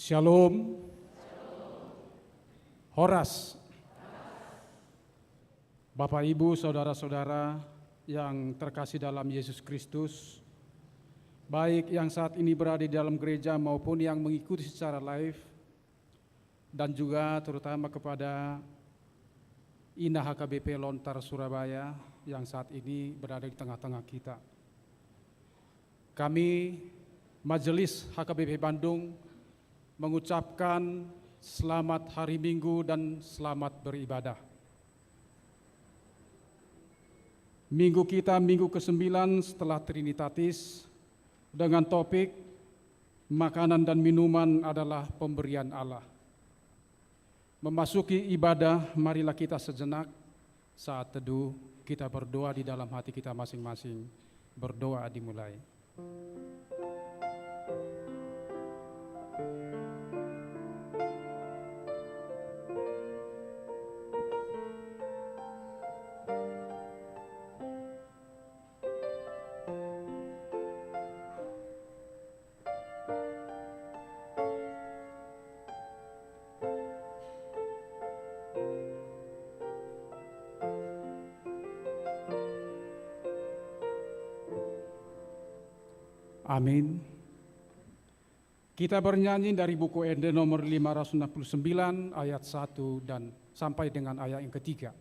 Shalom, Horas. Bapak, Ibu, saudara-saudara yang terkasih dalam Yesus Kristus, baik yang saat ini berada di dalam gereja maupun yang mengikuti secara live, dan juga terutama kepada Ina HKBP Lontar Surabaya yang saat ini berada di tengah-tengah kita. Kami, Majelis HKBP Bandung, mengucapkan selamat hari Minggu dan selamat beribadah. Minggu kita minggu ke-9 setelah Trinitatis dengan topik makanan dan minuman adalah pemberian Allah. Memasuki ibadah, marilah kita sejenak saat teduh kita berdoa di dalam hati kita masing-masing. Berdoa dimulai. Amin. Kita bernyanyi dari buku Ende nomor 569 ayat 1 dan sampai dengan ayat yang ketiga.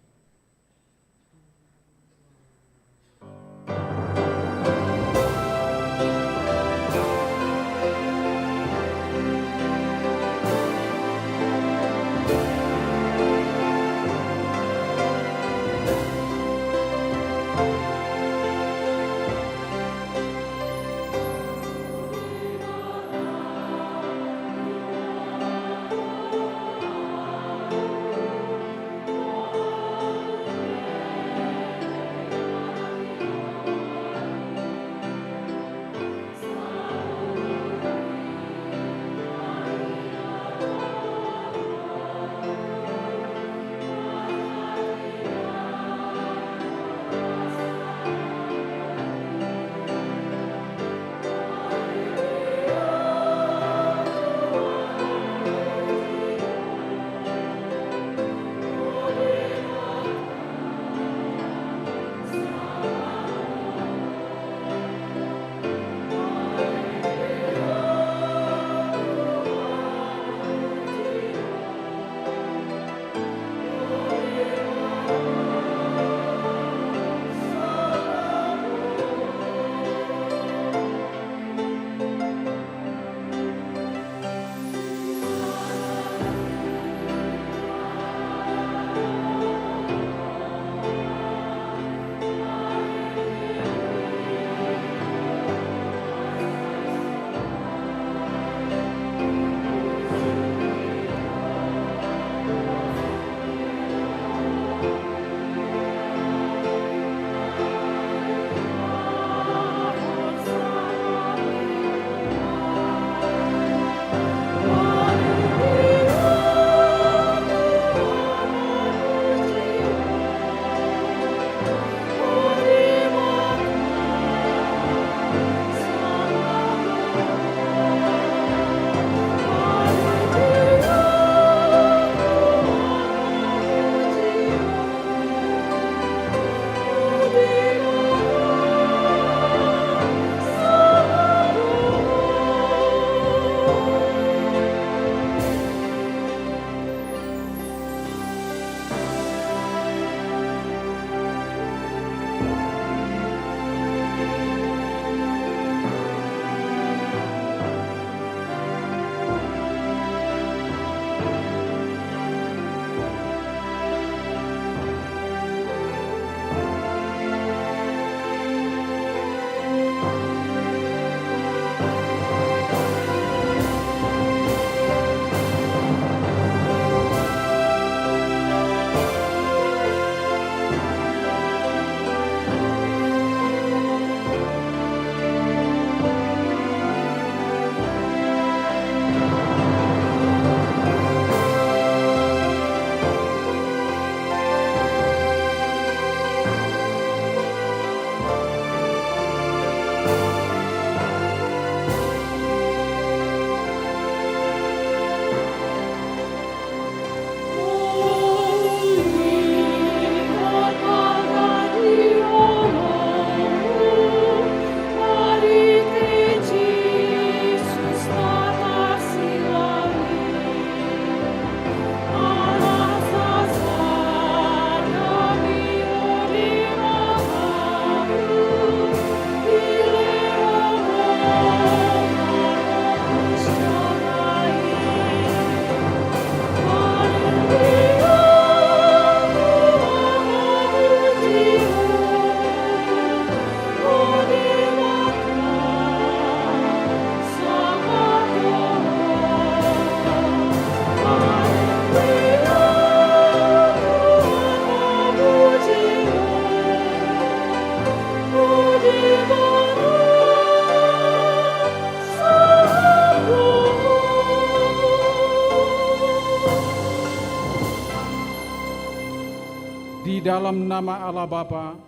dalam nama Allah Bapa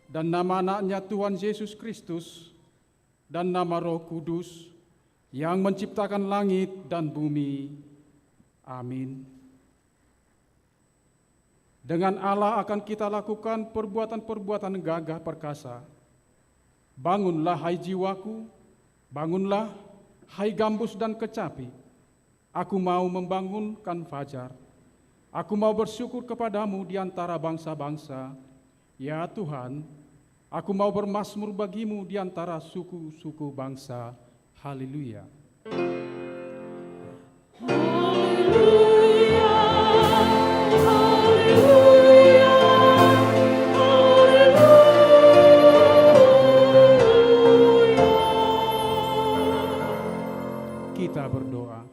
dan nama anaknya Tuhan Yesus Kristus dan nama Roh Kudus yang menciptakan langit dan bumi. Amin. Dengan Allah akan kita lakukan perbuatan-perbuatan gagah perkasa. Bangunlah hai jiwaku, bangunlah hai gambus dan kecapi. Aku mau membangunkan fajar. Aku mau bersyukur kepadamu di antara bangsa-bangsa. Ya Tuhan, aku mau bermazmur bagimu di antara suku-suku bangsa. Haleluya. Kita berdoa.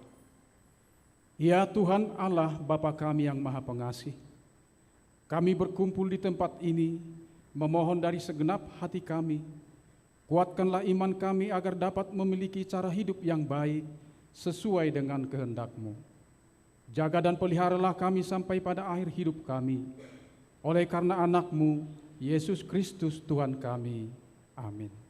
Ya Tuhan Allah Bapa kami yang Maha Pengasih, kami berkumpul di tempat ini memohon dari segenap hati kami, kuatkanlah iman kami agar dapat memiliki cara hidup yang baik sesuai dengan kehendak-Mu. Jaga dan peliharalah kami sampai pada akhir hidup kami, oleh karena anak-Mu, Yesus Kristus Tuhan kami. Amin.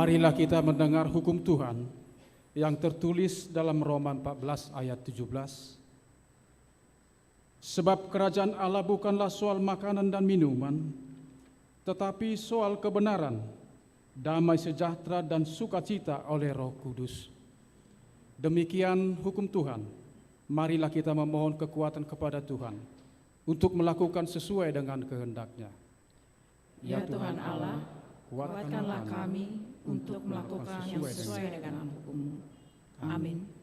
Marilah kita mendengar hukum Tuhan yang tertulis dalam Roma 14 ayat 17. Sebab kerajaan Allah bukanlah soal makanan dan minuman, tetapi soal kebenaran, damai sejahtera dan sukacita oleh Roh Kudus. Demikian hukum Tuhan. Marilah kita memohon kekuatan kepada Tuhan untuk melakukan sesuai dengan kehendak-Nya. Ya Tuhan Allah, kuatkanlah kami untuk melakukan yang sesuai dengan hukum-Mu. Amin.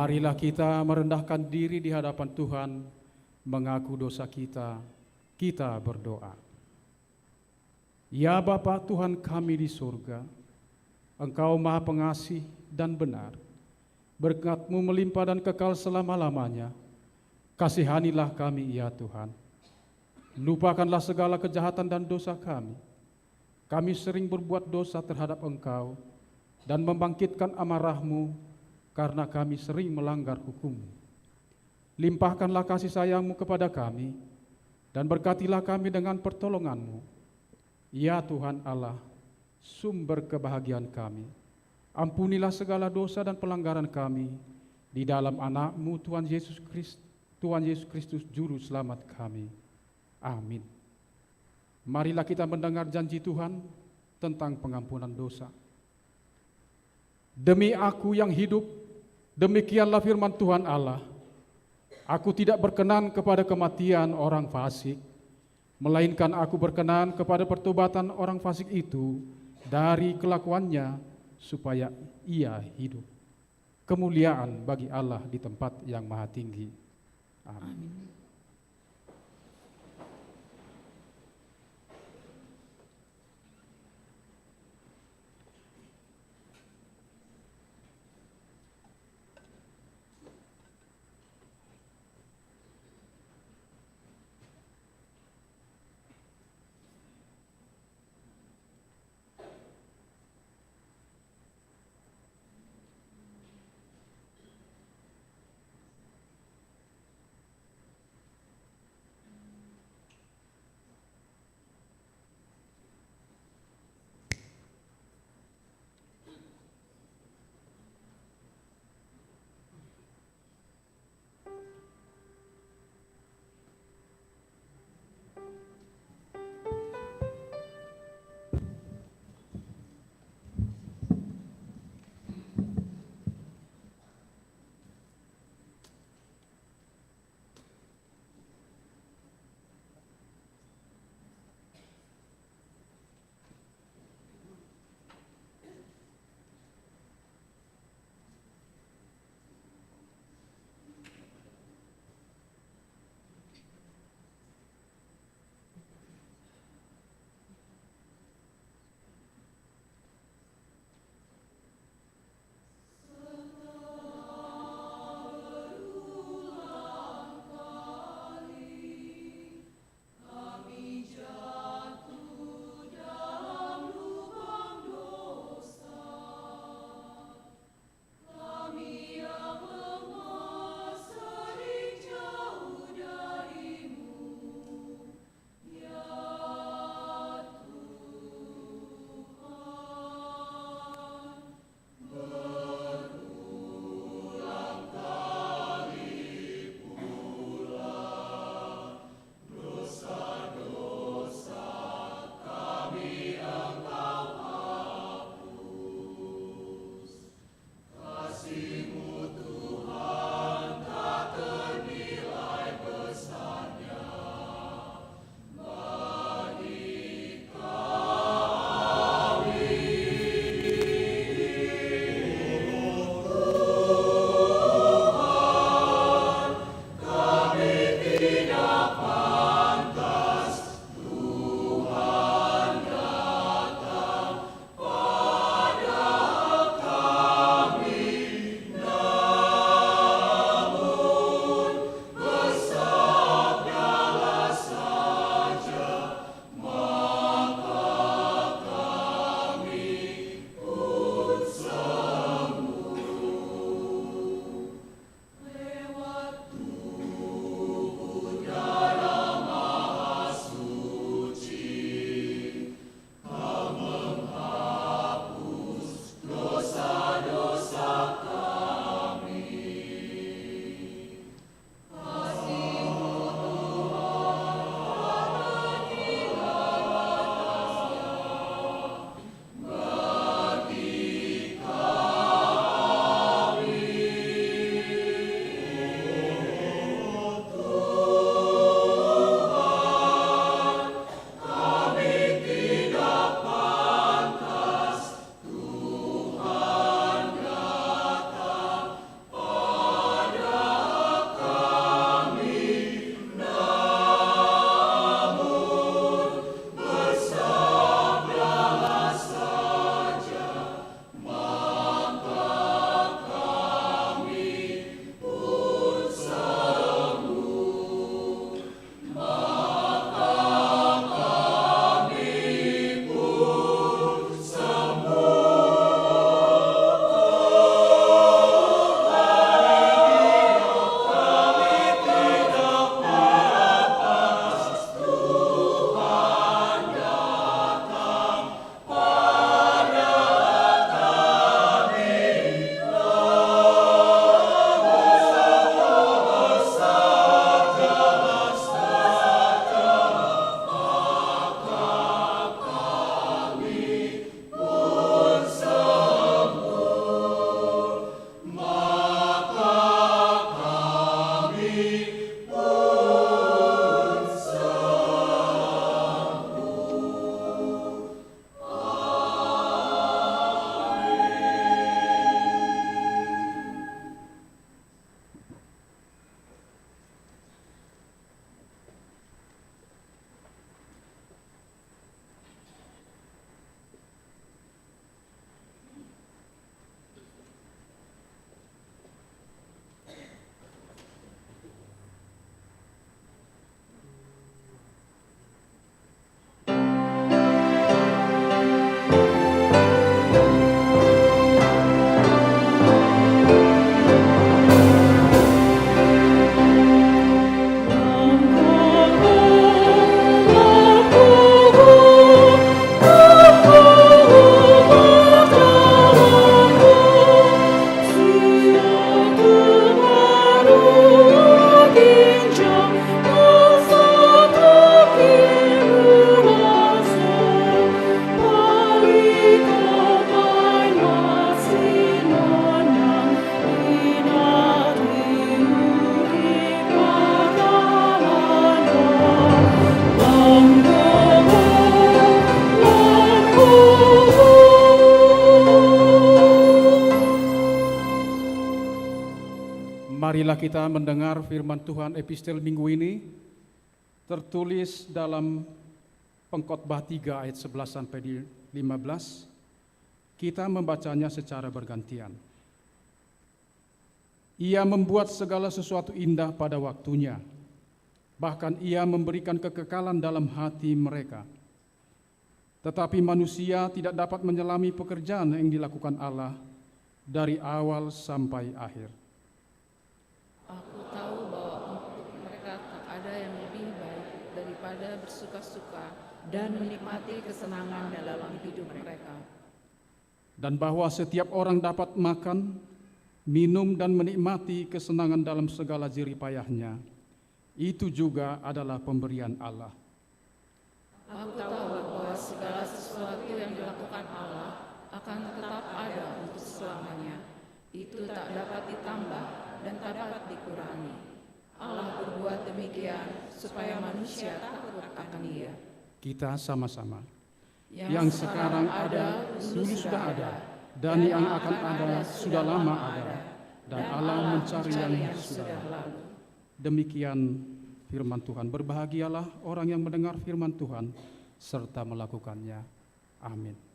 Marilah kita merendahkan diri di hadapan Tuhan, mengaku dosa kita. Kita berdoa. Ya Bapa Tuhan kami di surga, Engkau Maha Pengasih dan benar, berkat-Mu melimpah dan kekal selama-lamanya. Kasihanilah kami ya Tuhan. Lupakanlah segala kejahatan dan dosa kami. Kami sering berbuat dosa terhadap Engkau dan membangkitkan amarah-Mu karena kami sering melanggar hukum-Mu. Limpahkanlah kasih sayang-Mu kepada kami dan berkatilah kami dengan pertolongan-Mu. Ya Tuhan Allah, sumber kebahagiaan kami, ampunilah segala dosa dan pelanggaran kami di dalam anak-Mu Tuhan Yesus Kristus Juru Selamat kami. Amin. Marilah kita mendengar janji Tuhan tentang pengampunan dosa. Demi Aku yang hidup, demikianlah firman Tuhan Allah, Aku tidak berkenan kepada kematian orang fasik, melainkan Aku berkenan kepada pertobatan orang fasik itu dari kelakuannya supaya ia hidup. Kemuliaan bagi Allah di tempat yang maha tinggi. Amin. Marilah kita mendengar firman Tuhan epistel minggu ini, tertulis dalam Pengkhotbah 3 ayat 11 sampai di 15. Kita membacanya secara bergantian. Ia membuat segala sesuatu indah pada waktunya. Bahkan ia memberikan kekekalan dalam hati mereka. Tetapi manusia tidak dapat menyelami pekerjaan yang dilakukan Allah dari awal sampai akhir. Aku tahu bahwa untuk mereka tak ada yang lebih baik daripada bersuka-suka dan menikmati kesenangan dalam hidup mereka. Dan bahwa setiap orang dapat makan, minum dan menikmati kesenangan dalam segala jerih payahnya, itu juga adalah pemberian Allah. Aku tahu bahwa segala sesuatu yang dilakukan Allah akan tetap ada untuk selamanya. Itu tak dapat ditambah dan tak dapat dikurangi. Allah berbuat demikian supaya manusia takut akan Dia. Kita sama-sama. Yang sekarang ada, dulu sudah ada, dan yang akan ada, sudah lama ada, dan Allah mencari yang sudah lalu. Demikian firman Tuhan. Berbahagialah orang yang mendengar firman Tuhan serta melakukannya. Amin.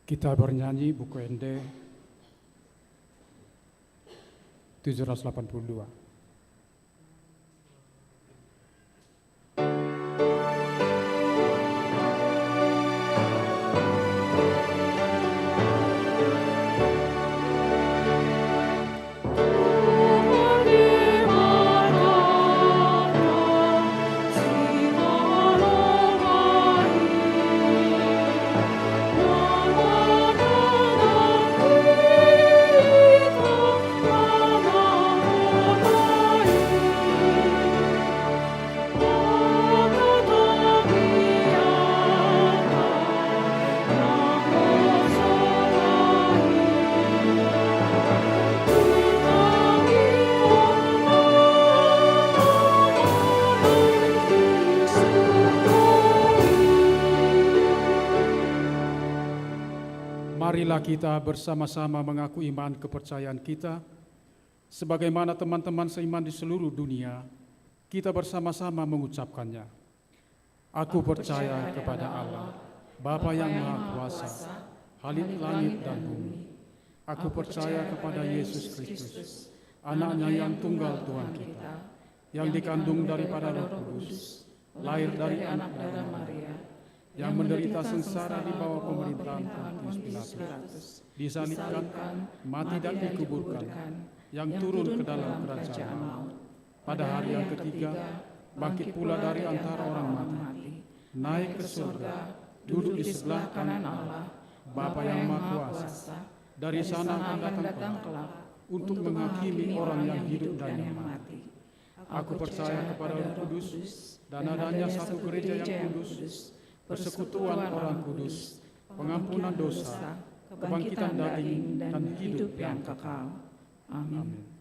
Kita bernyanyi buku ND 782. Marilah kita bersama-sama mengaku iman kepercayaan kita, sebagaimana teman-teman seiman di seluruh dunia, kita bersama-sama mengucapkannya. Aku percaya kepada Allah, Bapa yang Maha Kuasa, Khalik langit dan bumi. Aku percaya kepada Yesus Kristus, Anaknya yang tunggal Tuhan kita, yang dikandung daripada Roh Kudus, lahir dari anak darah Maria, yang menderita sengsara di bawah pemerintahan Pontius Pilatus, disalibkan, mati dan dikuburkan, yang turun ke dalam kerajaan maut. Pada hari yang ketiga, bangkit pula dari antara orang mati, naik ke surga, duduk di sebelah kanan Allah, Bapa yang Maha Kuasa. Dari sana akan datang kelak untuk menghakimi orang yang hidup dan yang mati. Aku percaya kepada Roh Kudus dan adanya satu gereja yang kudus, persekutuan orang kudus, pengampunan dosa, kebangkitan daging, dan hidup yang kekal. Amin.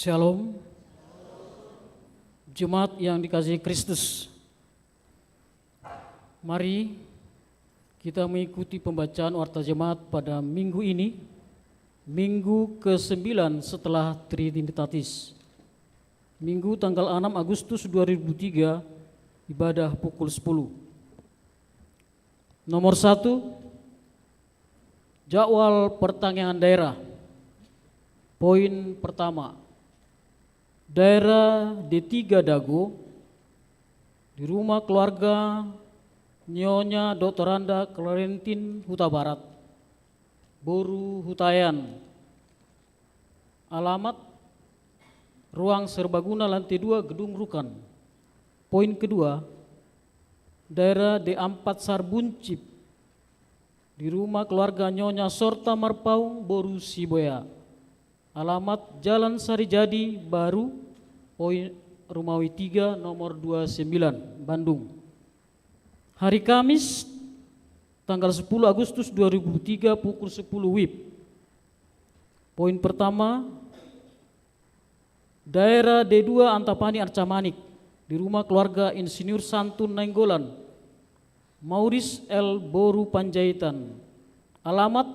Shalom, jemaat yang dikasihi Kristus. Mari kita mengikuti pembacaan Warta Jemaat pada minggu ini, minggu ke-9 setelah Trinitatis. Minggu tanggal 6 Agustus 2003, ibadah pukul 10. Nomor 1, jadwal pertanian daerah. Poin pertama, daerah D3 Dago, di rumah keluarga Nyonya Dr. Randa Clarentin Huta Barat, Boru Hutayan. Alamat ruang serbaguna lantai 2 Gedung Rukan. Poin kedua, daerah D4 Sarbuncip, di rumah keluarga Nyonya Sorta Marpaung Boru Siboya. Alamat Jalan Sarijadi Baru, Poin Rumawi 3 nomor 29 Bandung. Hari Kamis tanggal 10 Agustus 2003 pukul 10 WIB. Poin pertama, daerah D2 Antapani Arcamanik, di rumah keluarga Insinyur Santun Nainggolan, Mauris L. Boru Panjaitan. Alamat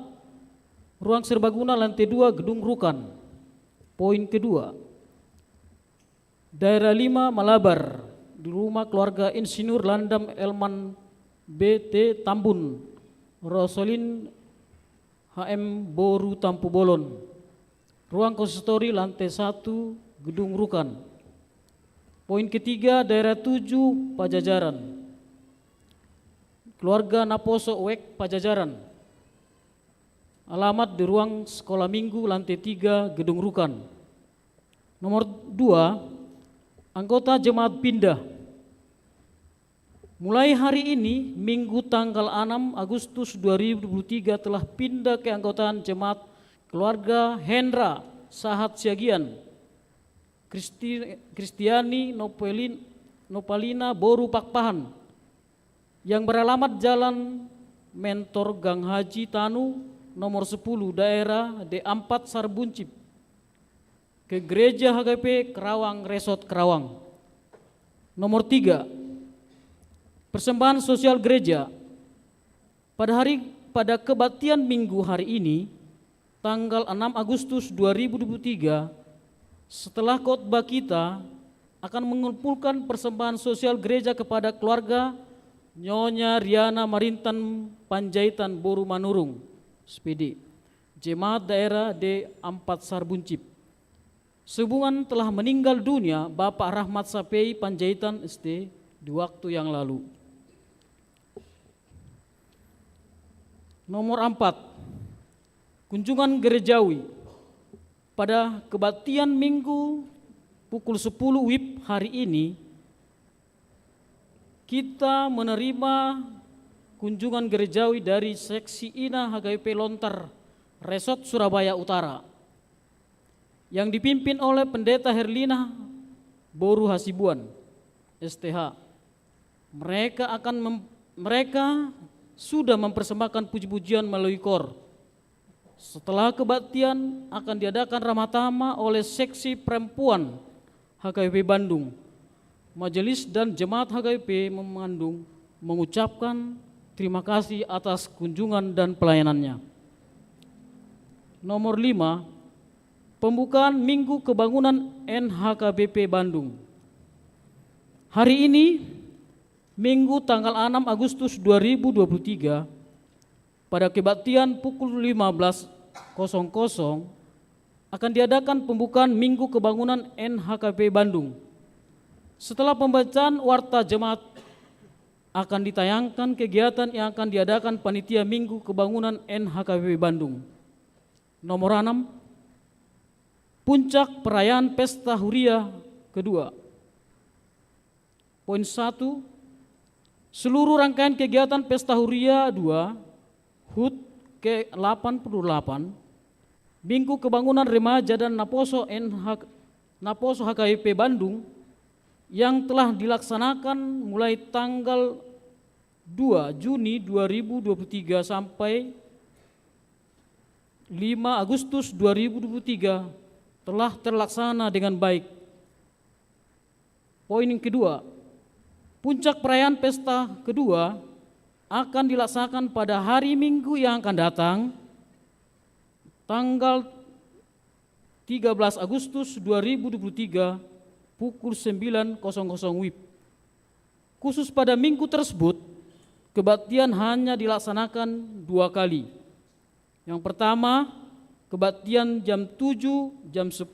ruang serbaguna lantai 2 Gedung Rukan. Poin kedua, daerah 5 Malabar, di rumah keluarga Insinyur Landam Elman BT Tambun, Rosolin HM Boru Tampu Bolon. Ruang konsistori lantai 1 Gedung Rukan. Poin ketiga, daerah 7 Pajajaran, keluarga Naposo Wek Pajajaran. Alamat di ruang sekolah minggu lantai 3 Gedung Rukan. Nomor 2, anggota jemaat pindah. Mulai hari ini, Minggu tanggal 6 Agustus 2023 telah pindah keanggotaan jemaat keluarga Hendra Sahat Siagian, Kristiani Nopalina Boru Pakpahan, yang beralamat Jalan Mentor Gang Haji Tanu nomor 10 daerah D4 Sarbuncip, ke Gereja HKP Kerawang Resort Kerawang. Nomor 3, persembahan sosial gereja. Pada kebaktian minggu hari ini tanggal 6 Agustus 2023, setelah khotbah kita akan mengumpulkan persembahan sosial gereja kepada keluarga Nyonya Riana Marintan Panjaitan Boru Manurung, SPD, jemaat daerah D4 Sarbuncip. Sehubungan telah meninggal dunia Bapak Rahmat Sapei Panjaitan ST di waktu yang lalu. Nomor 4, kunjungan gerejawi. Pada kebaktian minggu pukul 10 WIB hari ini, kita menerima kunjungan gerejawi dari seksi INA HKP Lontar Resort Surabaya Utara, yang dipimpin oleh Pendeta Herlina Boru Hasibuan STH. Mereka sudah mempersembahkan puji-pujian melalui KOR. Setelah kebaktian akan diadakan ramah tamah oleh seksi perempuan HKP Bandung. Majelis dan jemaat HKP Bandung mengucapkan terima kasih atas kunjungan dan pelayanannya. Nomor 5, pembukaan Minggu Kebangunan NHKBP Bandung. Hari ini Minggu tanggal 6 Agustus 2023, pada kebaktian pukul 15.00 akan diadakan pembukaan Minggu Kebangunan NHKP Bandung. Setelah pembacaan Warta Jemaat akan ditayangkan kegiatan yang akan diadakan Panitia Minggu Kebangunan NHKP Bandung. Nomor 6, puncak perayaan Pesta Huria kedua. Poin 1, seluruh rangkaian kegiatan Pesta Huria 2 HUT ke-88 Minggu Kebangunan Remaja dan Naposo HKIP Bandung yang telah dilaksanakan mulai tanggal 2 Juni 2023 sampai 5 Agustus 2023 telah terlaksana dengan baik. Poin yang kedua, puncak perayaan pesta kedua akan dilaksanakan pada hari Minggu yang akan datang, tanggal 13 Agustus 2023 pukul 9.00 WIB. Khusus pada minggu tersebut, kebaktian hanya dilaksanakan 2 kali. Yang pertama, kebaktian jam 7, jam 10,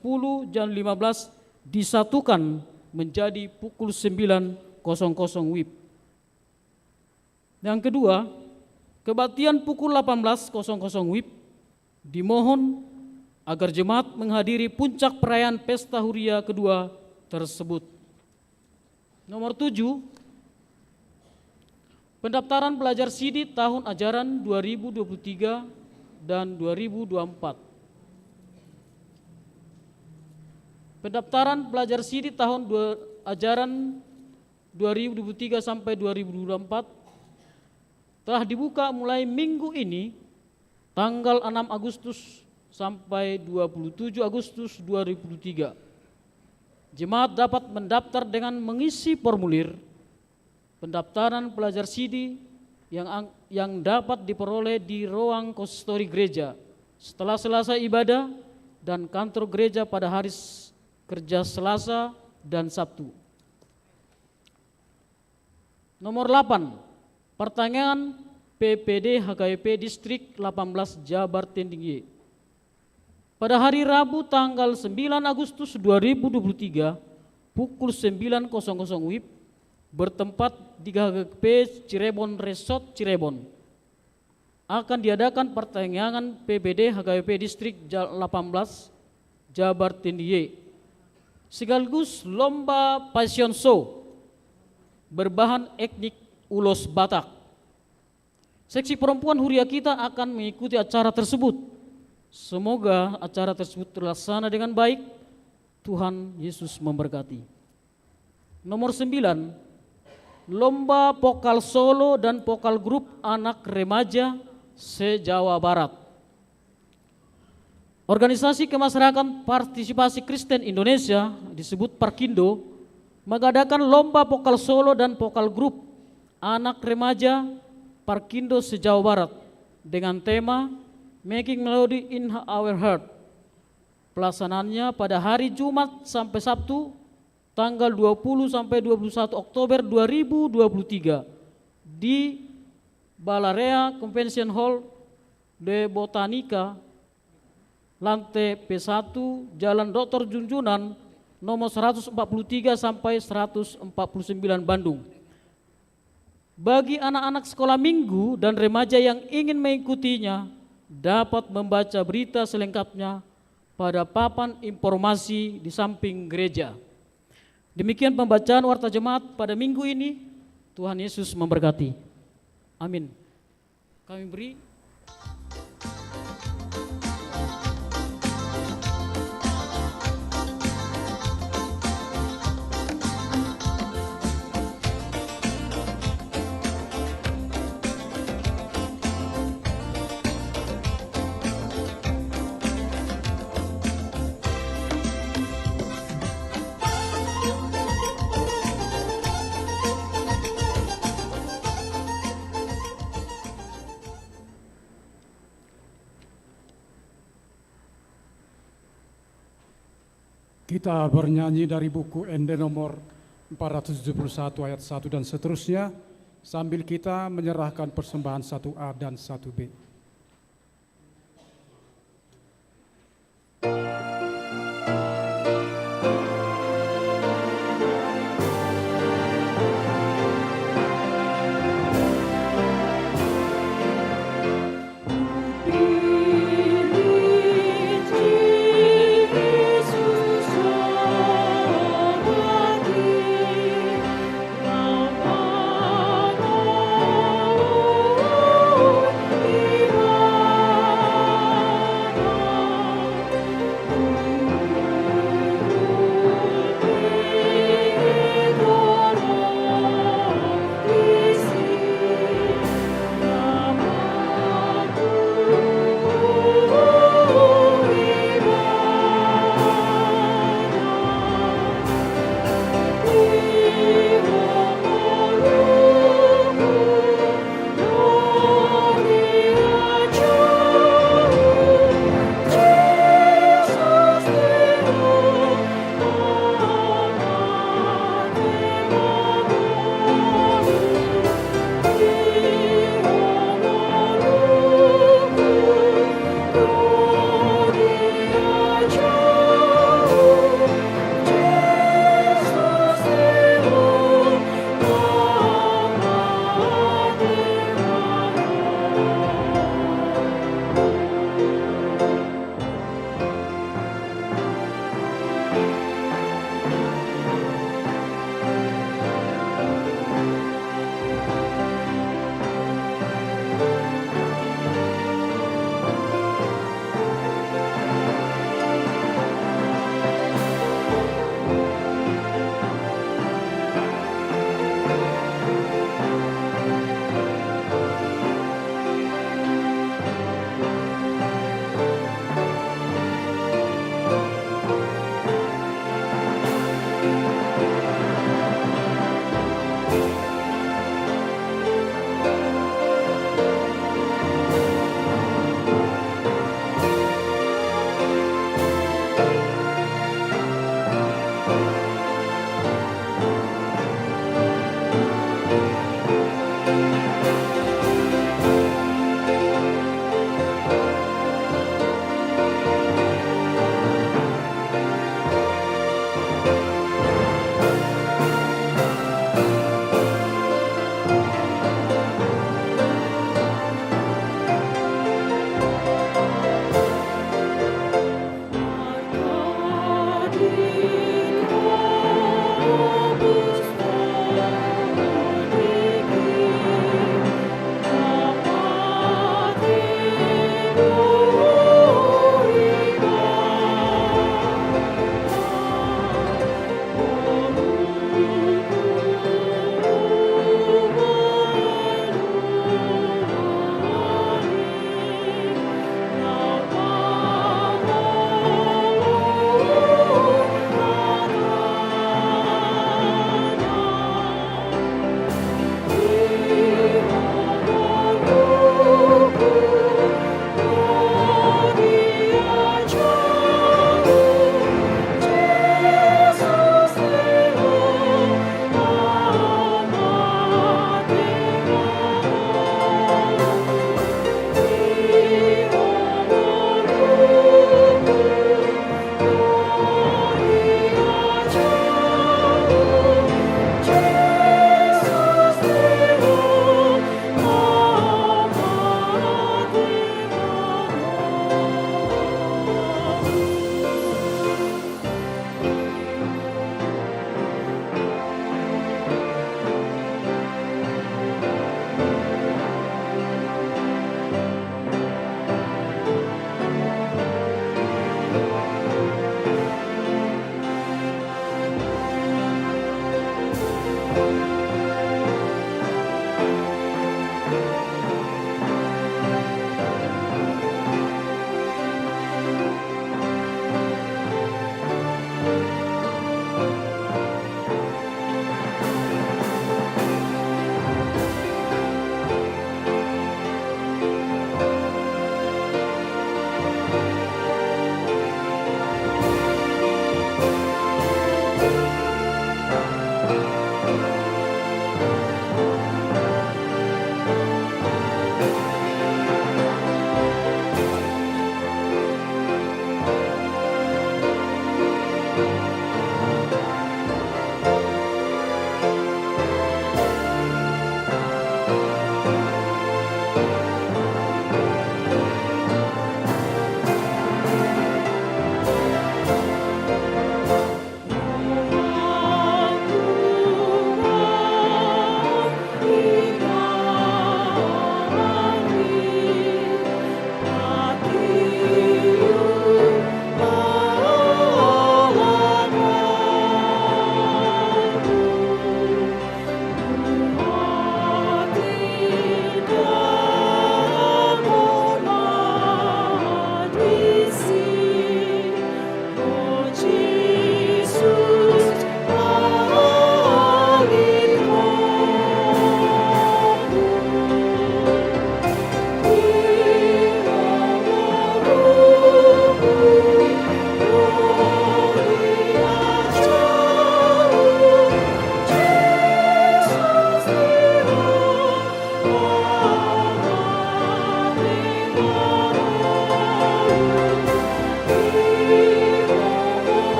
jam 15 disatukan menjadi pukul 9.00 WIB. Yang kedua, kebaktian pukul 18.00 WIB dimohon agar jemaat menghadiri puncak perayaan pesta Huria kedua tersebut. Nomor 7, pendaftaran pelajar SIDI tahun ajaran 2023 dan 2024. Pendaftaran pelajar SIDI tahun ajaran 2023 sampai 2024 telah dibuka mulai minggu ini tanggal 6 Agustus sampai 27 Agustus 2023. Jemaat dapat mendaftar dengan mengisi formulir pendaftaran pelajar SIDI yang dapat diperoleh di ruang konsistori gereja setelah selesai ibadah dan kantor gereja pada hari kerja Selasa dan Sabtu. Nomor 8, pertanyaan PPD HKBP Distrik 18 Jabar Tinding. Pada hari Rabu tanggal 9 Agustus 2023 pukul 9.00 WIB bertempat di HKBP Cirebon Resort Cirebon akan diadakan pertandingan PPD HKBP Distrik 18 Jabar Tinding sekaligus lomba fashion show berbahan etnik ulos Batak. Seksi perempuan Huria kita akan mengikuti acara tersebut. Semoga acara tersebut terlaksana dengan baik. Tuhan Yesus memberkati. Nomor 9, lomba vokal solo dan vokal grup anak remaja se-Jawa Barat. Organisasi Kemasyarakatan Partisipasi Kristen Indonesia disebut Parkindo mengadakan lomba vokal solo dan vokal grup anak remaja Parkindo se-Jawa Barat dengan tema Making Melody in Our Heart. Pelaksanaannya pada hari Jumat sampai Sabtu tanggal 20 sampai 21 Oktober 2023 di Balarea Convention Hall de Botanica, lantai P1, Jalan Dr. Junjunan, nomor 143 sampai 149 Bandung. Bagi anak-anak sekolah minggu dan remaja yang ingin mengikutinya dapat membaca berita selengkapnya pada papan informasi di samping gereja. Demikian pembacaan warta jemaat pada minggu ini. Tuhan Yesus memberkati. Amin. Kami beri Kita bernyanyi dari buku ND nomor 471 ayat 1 dan seterusnya sambil kita menyerahkan persembahan 1A dan 1B. Thank you.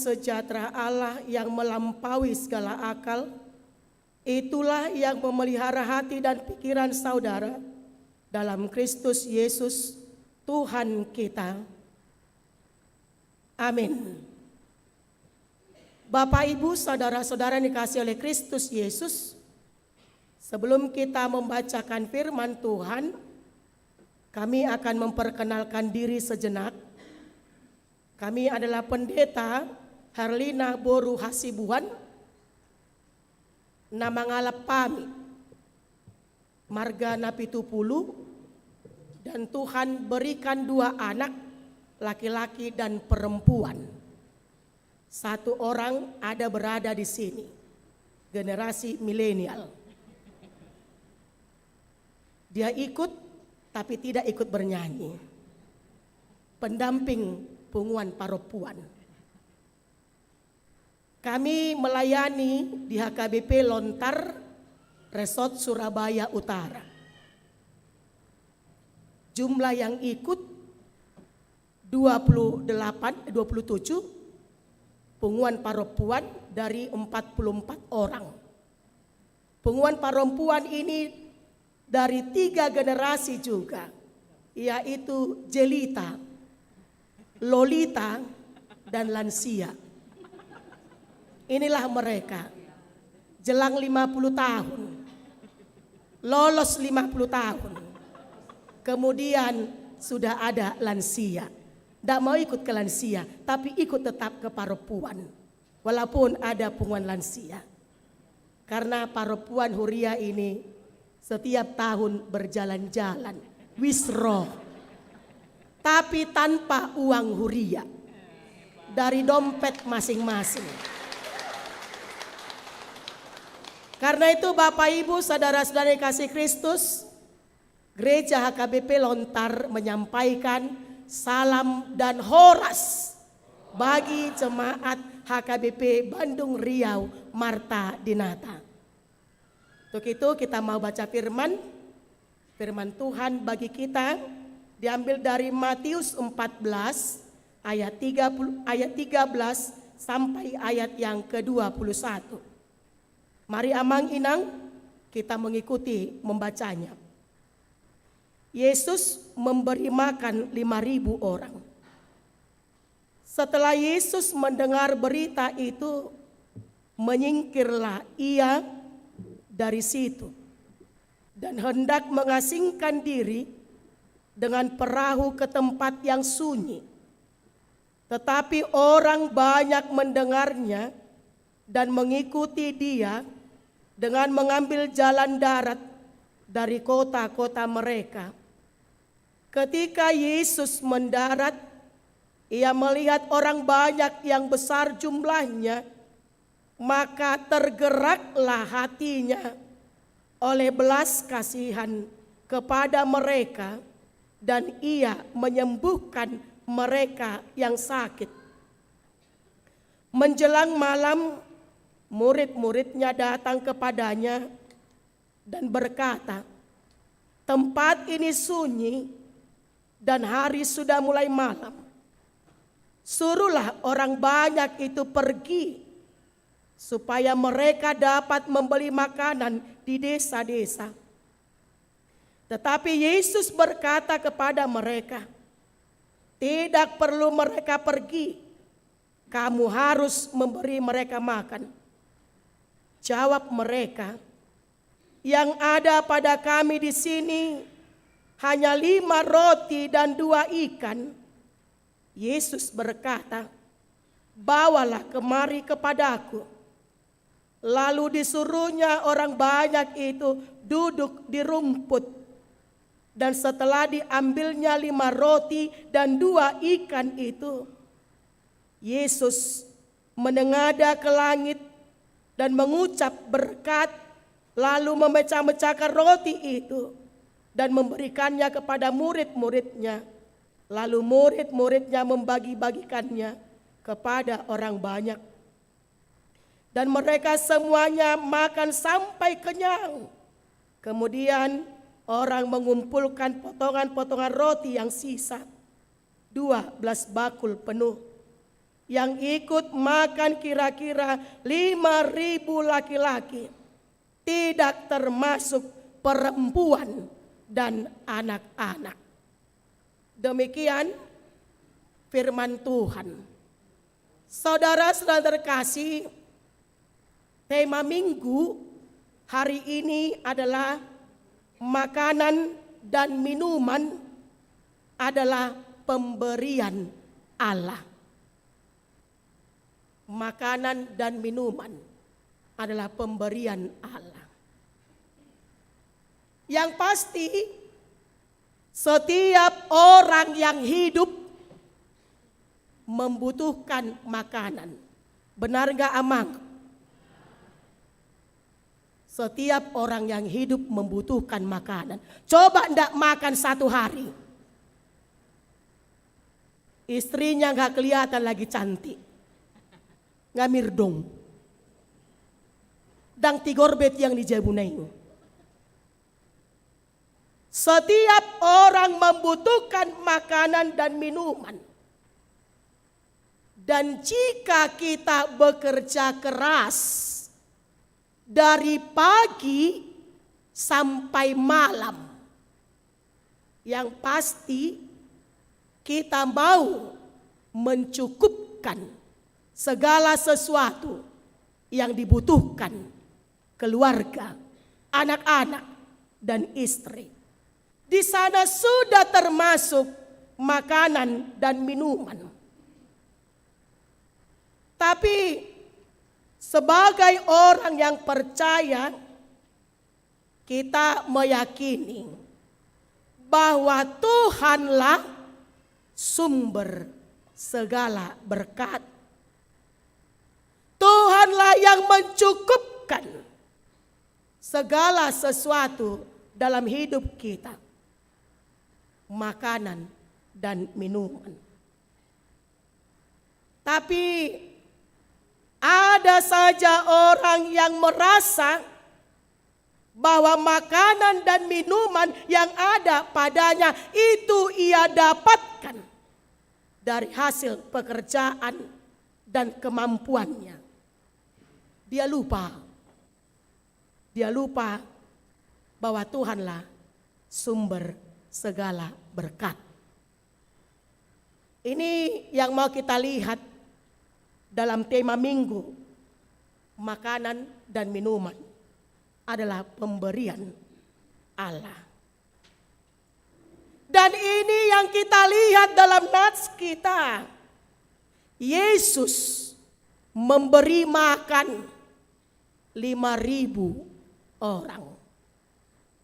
sejahtera Allah yang melampaui segala akal, itulah yang memelihara hati dan pikiran saudara dalam Kristus Yesus Tuhan kita. Amin. Bapak, Ibu, saudara-saudara yang dikasihi oleh Kristus Yesus, sebelum kita membacakan firman Tuhan, kami akan memperkenalkan diri sejenak. Kami adalah Pendeta Herlina Boru Hasibuan, nama ngalap pami, marga Napitupulu, dan Tuhan berikan 2 anak, laki-laki dan perempuan. 1 orang ada berada di sini, generasi milenial. Dia ikut tapi tidak ikut bernyanyi. Pendamping punguan paropuan. Kami melayani di HKBP Lontar Resort Surabaya Utara. Jumlah yang ikut 27 punguan paropuan dari 44 orang. Punguan paropuan ini dari 3 generasi juga, yaitu jelita, lolita, dan lansia. Inilah mereka, jelang 50 tahun, lolos 50 tahun, kemudian sudah ada lansia. Tidak mau ikut ke lansia, tapi ikut tetap ke paropuan, walaupun ada punguan lansia. Karena paropuan Huria ini setiap tahun berjalan-jalan, wisro, tapi tanpa uang Huria, dari dompet masing-masing. Karena itu Bapak Ibu saudara-saudara yang kasih Kristus, Gereja HKBP Lontar menyampaikan salam dan horas bagi jemaat HKBP Bandung Riau Marta Dinata. Untuk itu kita mau baca firman Tuhan bagi kita diambil dari Matius 14 ayat 13 sampai ayat yang ke-21. Mari amang inang kita mengikuti membacanya. Yesus memberi makan 5.000 orang. Setelah Yesus mendengar berita itu, menyingkirlah ia dari situ dan hendak mengasingkan diri dengan perahu ke tempat yang sunyi. Tetapi orang banyak mendengarnya dan mengikuti dia dengan mengambil jalan darat dari kota-kota mereka. Ketika Yesus mendarat, ia melihat orang banyak yang besar jumlahnya, maka tergeraklah hatinya oleh belas kasihan kepada mereka dan ia menyembuhkan mereka yang sakit. Menjelang malam, murid-muridnya datang kepadanya dan berkata, "Tempat ini sunyi dan hari sudah mulai malam. Suruhlah orang banyak itu pergi supaya mereka dapat membeli makanan di desa-desa." Tetapi Yesus berkata kepada mereka, "Tidak perlu mereka pergi, kamu harus memberi mereka makan." Jawab mereka, "Yang ada pada kami di sini hanya 5 roti dan 2 ikan. Yesus berkata, "Bawalah kemari kepadaku." Lalu disuruhnya orang banyak itu duduk di rumput. Dan setelah diambilnya 5 roti dan 2 ikan itu, Yesus menengadah ke langit dan mengucap berkat, lalu memecah-mecahkan roti itu dan memberikannya kepada murid-muridnya. Lalu murid-muridnya membagi-bagikannya kepada orang banyak. Dan mereka semuanya makan sampai kenyang. Kemudian orang mengumpulkan potongan-potongan roti yang sisa, 12 bakul penuh, yang ikut makan kira-kira 5.000 laki-laki, tidak termasuk perempuan dan anak-anak. Demikian firman Tuhan. Saudara-saudara terkasih, tema minggu hari ini adalah makanan dan minuman adalah pemberian Allah. Makanan dan minuman adalah pemberian Allah. Yang pasti, setiap orang yang hidup membutuhkan makanan. Benar nggak, Amang? Setiap orang yang hidup membutuhkan makanan. Coba ndak makan 1 hari, istrinya nggak kelihatan lagi cantik, ngamir dong, dang tigorbet yang dijabunai. Setiap orang membutuhkan makanan dan minuman. Dan jika kita bekerja keras dari pagi sampai malam, yang pasti kita mau mencukupkan segala sesuatu yang dibutuhkan keluarga, anak-anak, dan istri. Di sana sudah termasuk makanan dan minuman. Tapi sebagai orang yang percaya, kita meyakini bahwa Tuhanlah sumber segala berkat. Tuhanlah yang mencukupkan segala sesuatu dalam hidup kita. Makanan dan minuman. Tapi ada saja orang yang merasa bahwa makanan dan minuman yang ada padanya itu ia dapatkan dari hasil pekerjaan dan kemampuannya. Dia lupa bahwa Tuhanlah sumber segala berkat. Ini yang mau kita lihat dalam tema minggu, makanan dan minuman adalah pemberian Allah. Dan ini yang kita lihat dalam nats kita. Yesus memberi makan 5.000 orang.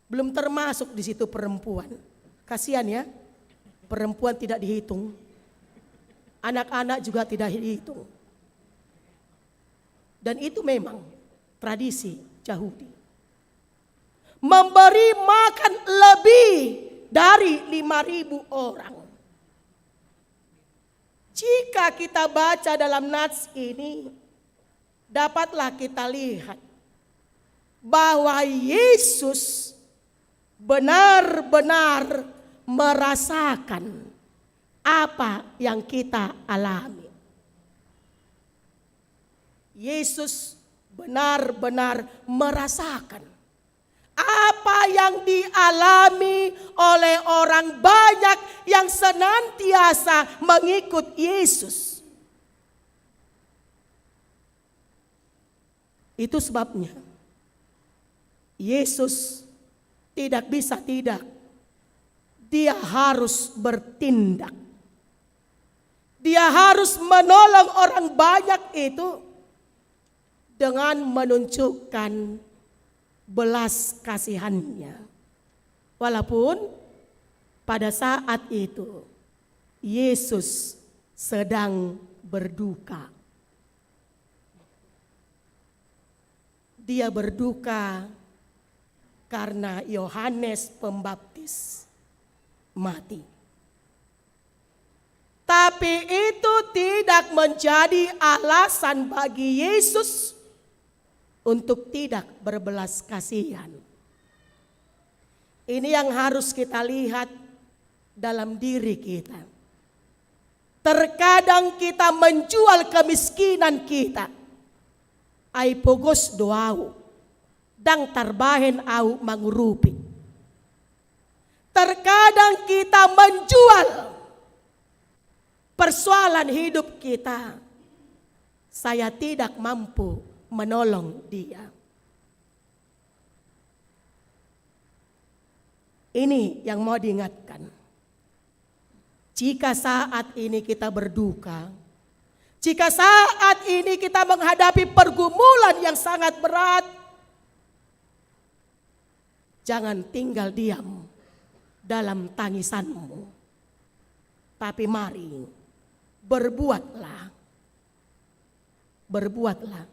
Belum termasuk di situ perempuan. Kasihan ya, perempuan tidak dihitung. Anak-anak juga tidak dihitung. Dan itu memang tradisi Yahudi. Memberi makan lebih dari 5.000 orang. Jika kita baca dalam nats ini, dapatlah kita lihat bahwa Yesus benar-benar merasakan apa yang kita alami. Yesus benar-benar merasakan apa yang dialami oleh orang banyak yang senantiasa mengikut Yesus. Itu sebabnya Yesus tidak bisa tidak. Dia harus bertindak. Dia harus menolong orang banyak itu dengan menunjukkan belas kasihannya. Walaupun pada saat itu Yesus sedang berduka. Dia berduka karena Yohanes Pembaptis mati. Tapi itu tidak menjadi alasan bagi Yesus untuk tidak berbelas kasihan. Ini yang harus kita lihat dalam diri kita. Terkadang kita menjual kemiskinan kita. Ai pogos doau, dang tarbahen au mangurupi. Terkadang kita menjual persoalan hidup kita. Saya tidak mampu menolong dia. Ini yang mau diingatkan. Jika saat ini kita berduka, jika saat ini kita menghadapi pergumulan yang sangat berat, jangan tinggal diam dalam tangisanmu. Tapi mari berbuatlah. Berbuatlah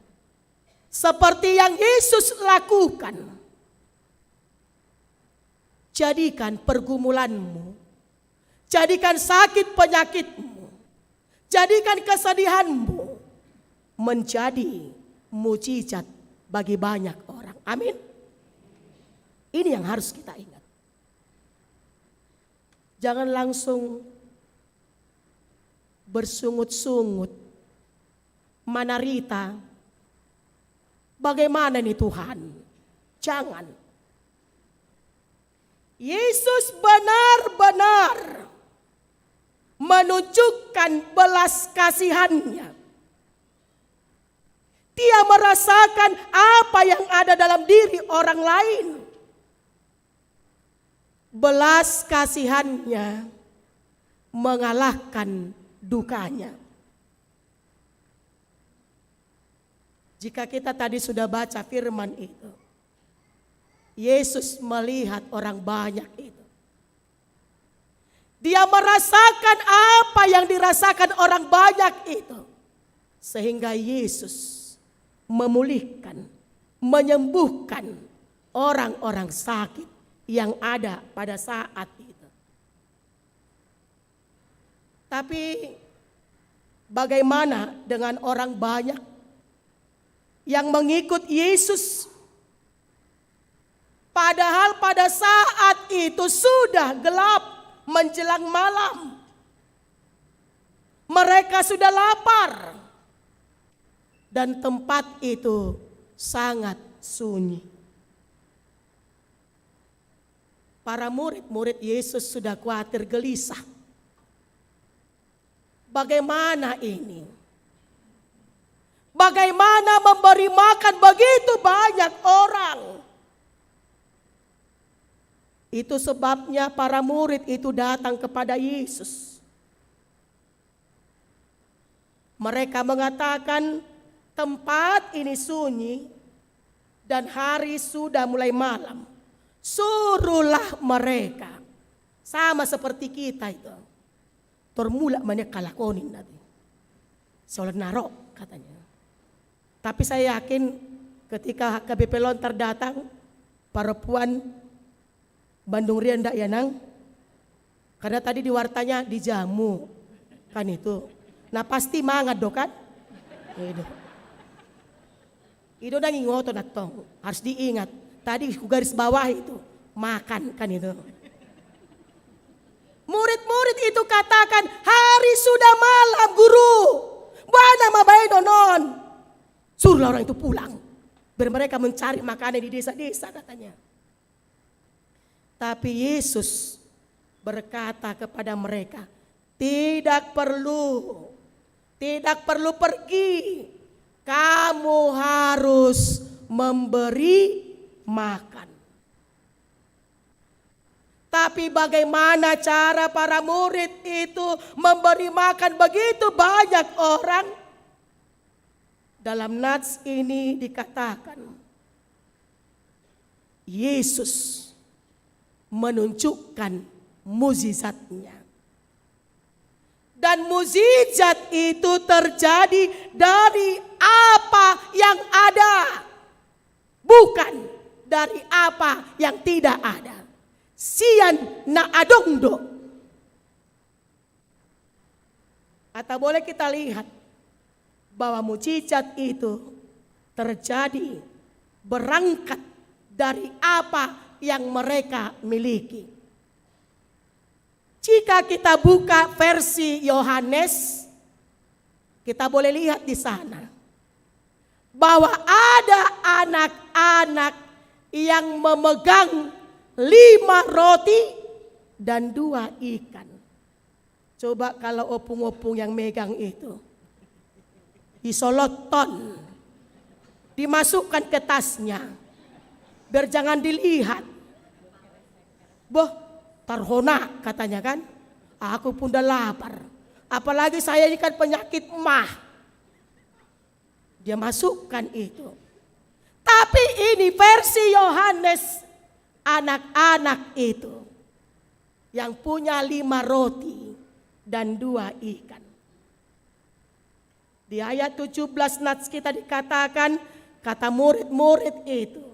seperti yang Yesus lakukan. Jadikan pergumulanmu, jadikan sakit penyakitmu, jadikan kesedihanmu menjadi mujizat bagi banyak orang. Amin. Ini yang harus kita ingat. Jangan langsung bersungut-sungut, menderita. Bagaimana nih Tuhan? Jangan. Yesus benar-benar menunjukkan belas kasihannya. Dia merasakan apa yang ada dalam diri orang lain. Belas kasihannya mengalahkan dukanya. Jika kita tadi sudah baca firman itu, Yesus melihat orang banyak itu. Dia merasakan apa yang dirasakan orang banyak itu. Sehingga Yesus memulihkan, menyembuhkan orang-orang sakit yang ada pada saat itu. Tapi bagaimana dengan orang banyak yang mengikut Yesus? Padahal pada saat itu sudah gelap menjelang malam. Mereka sudah lapar. Dan tempat itu sangat sunyi. Para murid-murid Yesus sudah khawatir gelisah. Bagaimana ini? Bagaimana memberi makan begitu banyak orang? Itu sebabnya para murid itu datang kepada Yesus. Mereka mengatakan, tempat ini sunyi dan hari sudah mulai malam. Suruhlah mereka. Sama seperti kita itu. Tormula banyak kalakonin nanti. Soalnya narok katanya. Tapi saya yakin ketika KBP Lontar datang, perempuan Bandung Rian ndak ya nang? Karena tadi di wartanya dijamu kan itu. Nah pasti mangat do kan? Itu udah ngingoto datang. Harus diingat. Tadi garis bawah itu makan kan itu. Murid-murid itu katakan hari sudah malam guru. Mana mabai nonon. Suruhlah orang itu pulang. Biar mereka mencari makanan di desa-desa katanya. Tapi Yesus berkata kepada mereka, tidak perlu pergi. Kamu harus memberi makan. Tapi bagaimana cara para murid itu memberi makan begitu banyak orang? Dalam nats ini dikatakan, Yesus menunjukkan mukjizatnya. Dan mukjizat itu terjadi dari apa yang ada, bukan dari apa yang tidak ada. Sian na adongdo. Atau boleh kita lihat bahwa mukjizat itu terjadi berangkat dari apa yang mereka miliki. Jika kita buka versi Yohanes, kita boleh lihat di sana bahwa ada anak-anak yang memegang 5 roti dan 2 ikan. Coba kalau opung-opung yang megang itu disoloton, dimasukkan ke tasnya, biar jangan dilihat. Boh, tarhona katanya kan, aku pun udah lapar. Apalagi saya ini kan penyakit mah. Dia masukkan itu. Tapi ini versi Yohanes, anak-anak itu yang punya 5 roti dan 2 ikan. Di ayat 17 nats kita dikatakan, kata murid-murid itu,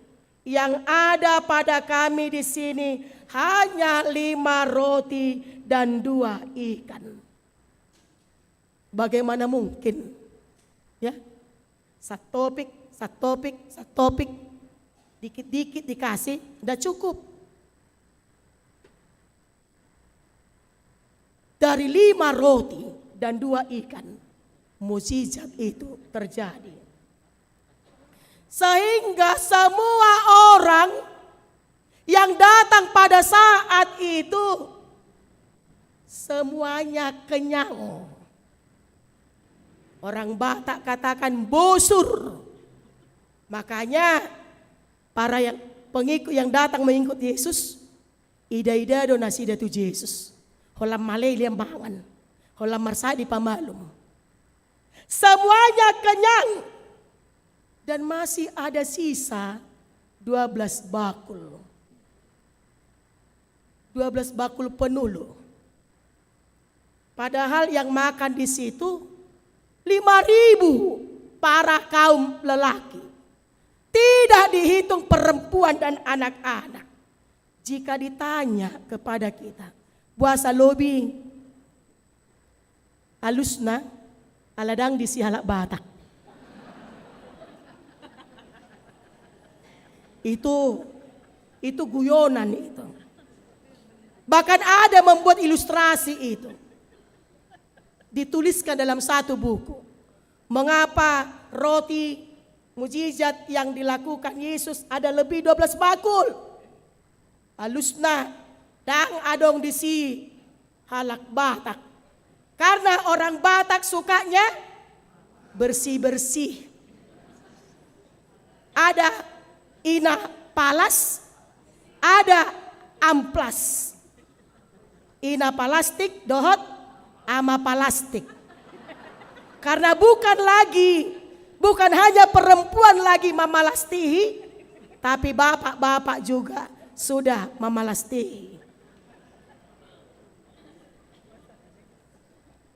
yang ada pada kami di sini hanya 5 roti dan 2 ikan. Bagaimana mungkin? Ya, satu topik, dikit-dikit dikasih, udah cukup. Dari 5 roti dan 2 ikan, mukjizat itu terjadi. Sehingga semua orang yang datang pada saat itu, semuanya kenyang. Orang Batak katakan bosur. Makanya para pengikut yang datang mengikut Yesus, ida-ida do nasida tu Yesus. Holam malay liam bangan. Holam marsadi pamalum. Semuanya kenyang. Dan masih ada sisa 12 bakul. 12 bakul penuh. Padahal yang makan di situ 5.000 para kaum lelaki. Tidak dihitung perempuan dan anak-anak. Jika ditanya kepada kita, buasa lobi alusna aladang di sihalak Batak. Itu guyonan itu. Bahkan ada membuat ilustrasi itu. Dituliskan dalam satu buku. Mengapa roti mujizat yang dilakukan Yesus ada lebih 12 bakul. Alusna dang adong di si halak Batak. Karena orang Batak sukanya bersih-bersih. Ada ina palas, ada amplas. Ina palastik dohot ama palastik. Karena bukan hanya perempuan lagi memalastihi, tapi bapak-bapak juga sudah memalastihi.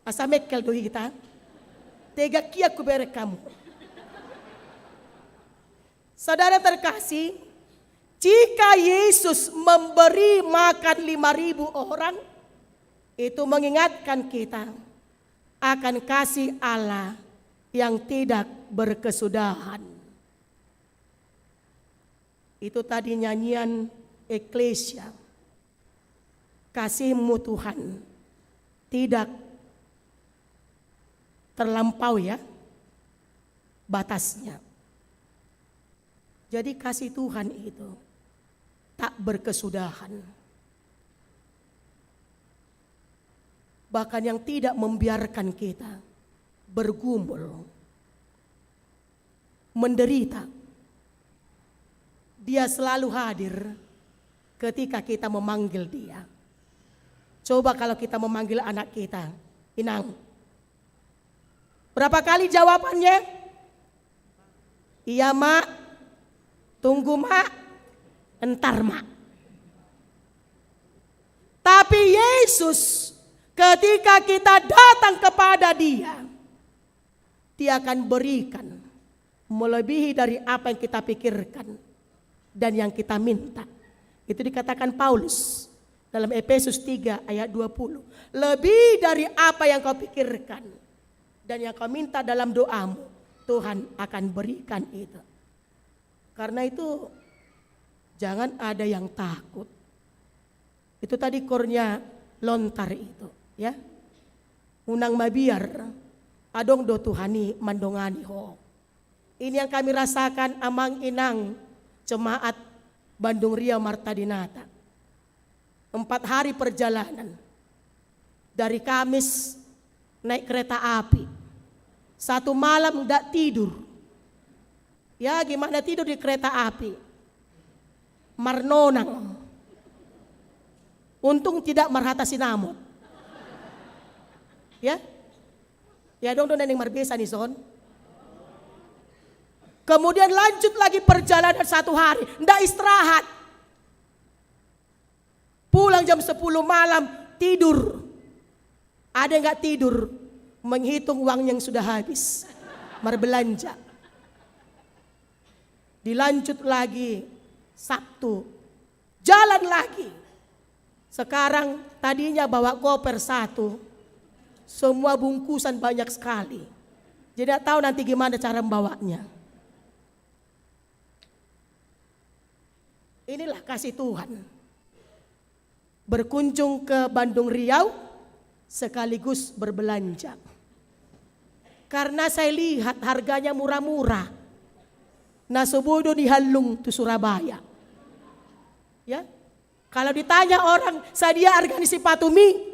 Asa mekel dohi kita, tega kia kuberek kamu. Saudara terkasih, jika Yesus memberi makan 5.000 orang, itu mengingatkan kita akan kasih Allah yang tidak berkesudahan. Itu tadi nyanyian Eklesia. Kasih-Mu Tuhan tidak terlampau ya batasnya. Jadi kasih Tuhan itu tak berkesudahan. Bahkan yang tidak membiarkan kita bergumul, menderita. Dia selalu hadir ketika kita memanggil Dia. Coba kalau kita memanggil anak kita, Inang. Berapa kali jawabannya? Iya mak, tunggu mak, entar mak. Tapi Yesus ketika kita datang kepada Dia, Dia akan berikan melebihi dari apa yang kita pikirkan dan yang kita minta. Itu dikatakan Paulus dalam Efesus 3 ayat 20. Lebih dari apa yang kau pikirkan dan yang kau minta dalam doamu, Tuhan akan berikan itu. Karena itu jangan ada yang takut. Itu tadi kornya lontar itu, ya. Unang mabiar adong do Tuhani mandongani ho. Ini yang kami rasakan amang inang jemaat Bandung Riau Marta Dinata. 4 hari perjalanan. Dari Kamis naik kereta api. 1 malam enggak tidur. Ya gimana tidur di kereta api? Marnonang. Untung tidak marhata sinamot. Ya? Ya dong neneng marbesa nih son. Kemudian lanjut lagi perjalanan 1 hari. Nggak istirahat. Pulang jam 10 malam tidur. Ada yang nggak tidur? Menghitung uang yang sudah habis. Berbelanja. Dilanjut lagi Sabtu. Jalan lagi. Sekarang tadinya bawa koper 1. Semua bungkusan banyak sekali. Jadi tidak tahu nanti gimana cara membawanya. Inilah kasih Tuhan. Berkunjung ke Bandung Riau sekaligus berbelanja. Karena saya lihat harganya murah-murah. Nasobodo di Halung tu Surabaya. Ya. Kalau ditanya orang Sadia organisasi Patumi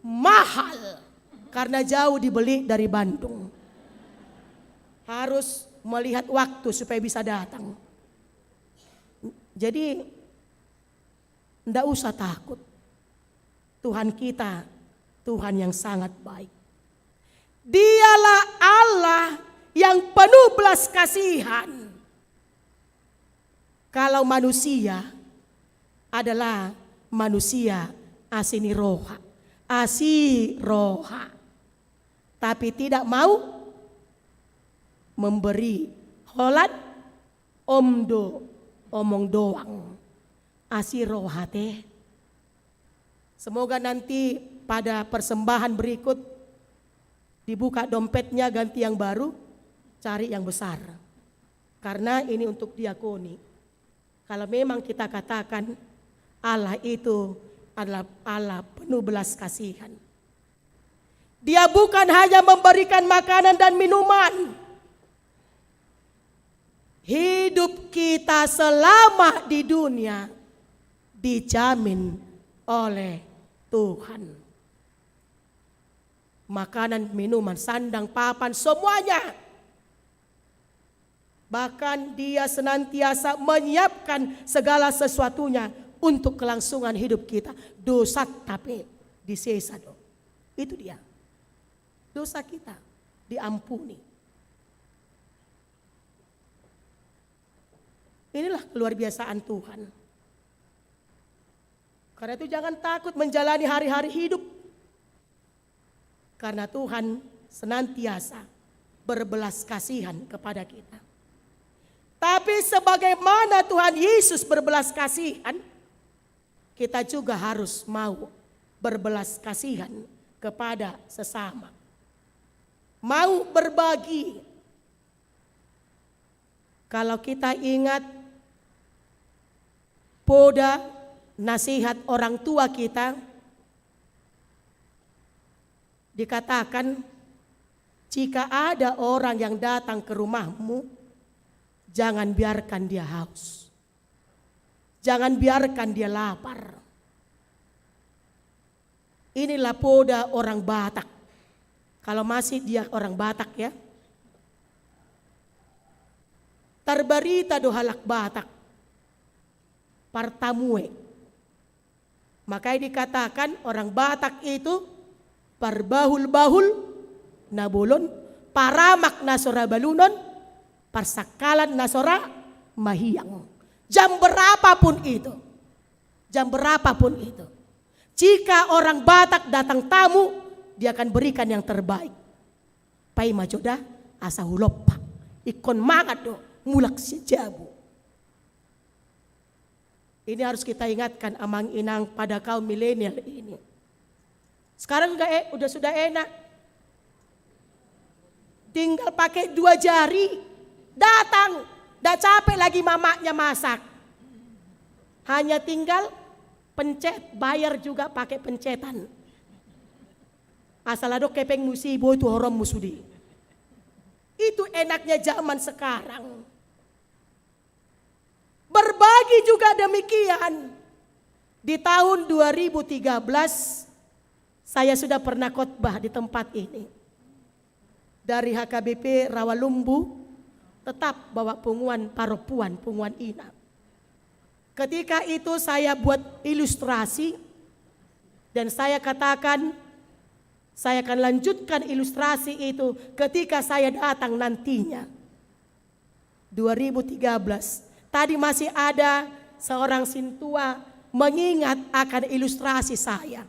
mahal. Karena jauh dibeli dari Bandung. Harus melihat waktu supaya bisa datang. Jadi enggak usah takut. Tuhan kita, Tuhan yang sangat baik. Dialah Allah yang penuh belas kasihan. Kalau manusia adalah manusia asiniroha. Asiroha. Tapi tidak mau memberi holat omdo omong doang. Asiroha teh. Semoga nanti pada persembahan berikut dibuka dompetnya ganti yang baru, cari yang besar. Karena ini untuk diakoni. Kalau memang kita katakan Allah itu adalah Allah penuh belas kasihan. Dia bukan hanya memberikan makanan dan minuman. Hidup kita selama di dunia dijamin oleh Tuhan. Makanan, minuman, sandang, papan, semuanya. Bahkan dia senantiasa menyiapkan segala sesuatunya untuk kelangsungan hidup kita. Dosa tapi disesa dong. Itu dia. Dosa kita diampuni. Inilah keluar biasaan Tuhan. Karena itu jangan takut menjalani hari-hari hidup. Karena Tuhan senantiasa berbelas kasihan kepada kita. Tapi sebagaimana Tuhan Yesus berbelas kasihan, kita juga harus mau berbelas kasihan kepada sesama. Mau berbagi. Kalau kita ingat poda nasihat orang tua kita, dikatakan jika ada orang yang datang ke rumahmu, jangan biarkan dia haus. Jangan biarkan dia lapar. Inilah poda orang Batak. Kalau masih dia orang Batak ya. Tarbarita dohalak Batak. Partamue. Makanya dikatakan orang Batak itu parbahul-bahul nabulon, paramak nasora balunon, parsakalan nasora mahiyang. Jam berapapun itu. Jam berapapun itu. Jika orang Batak datang tamu, dia akan berikan yang terbaik. Pai majoda asa hulopa. Ikon mangat do mulak sejabu. Ini harus kita ingatkan amang inang pada kaum milenial ini. Sekarang udah sudah enak. Tinggal pakai 2 jari. Datang. Dah capek lagi mamaknya masak. Hanya tinggal Pencet, bayar juga pakai pencetan. Asal ada kepeng musibo itu orang musudi. Itu enaknya zaman sekarang. Berbagi juga demikian. Di tahun 2013 saya sudah pernah khotbah di tempat ini. Dari HKBP Rawalumbu tetap bawa punguan paropuan, punguan ina. Ketika itu saya buat ilustrasi dan saya katakan saya akan lanjutkan ilustrasi itu ketika saya datang nantinya. 2013. Tadi masih ada seorang sintua mengingat akan ilustrasi saya.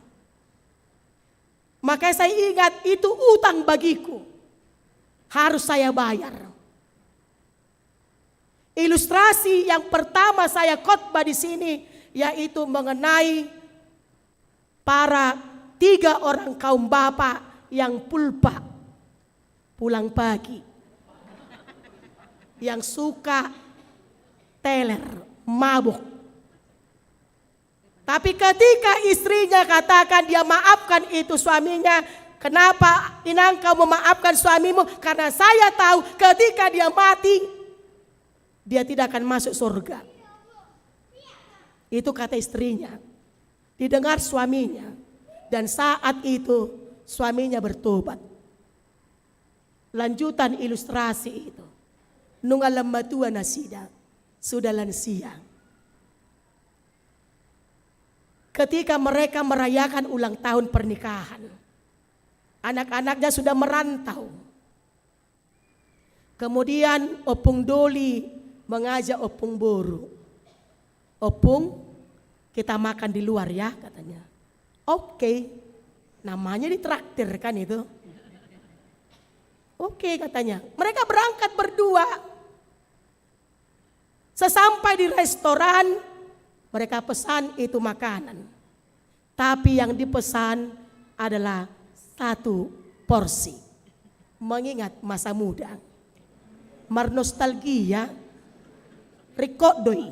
Maka saya ingat itu utang bagiku. Harus saya bayar. Ilustrasi yang pertama saya khotbah di sini yaitu mengenai para 3 orang kaum bapak yang pulpa pulang pagi, yang suka teler, mabuk. Tapi ketika istrinya katakan dia maafkan itu suaminya, kenapa inang kau memaafkan suamimu? Karena saya tahu ketika dia mati dia tidak akan masuk surga. Itu kata istrinya. Didengar suaminya. Dan saat itu suaminya bertobat. Lanjutan ilustrasi itu. Nungal lembatua nasida. Sudah lansia. Ketika mereka merayakan ulang tahun pernikahan. Anak-anaknya sudah merantau. Kemudian Opung Doli mengajak Opung Boru. Opung, kita makan di luar ya katanya. Oke, namanya ditraktir kan itu. Oke katanya. Mereka berangkat berdua. Sesampai di restoran, mereka pesan itu makanan. Tapi yang dipesan adalah 1 porsi. Mengingat masa muda. Marnostalgia. Rekodoi.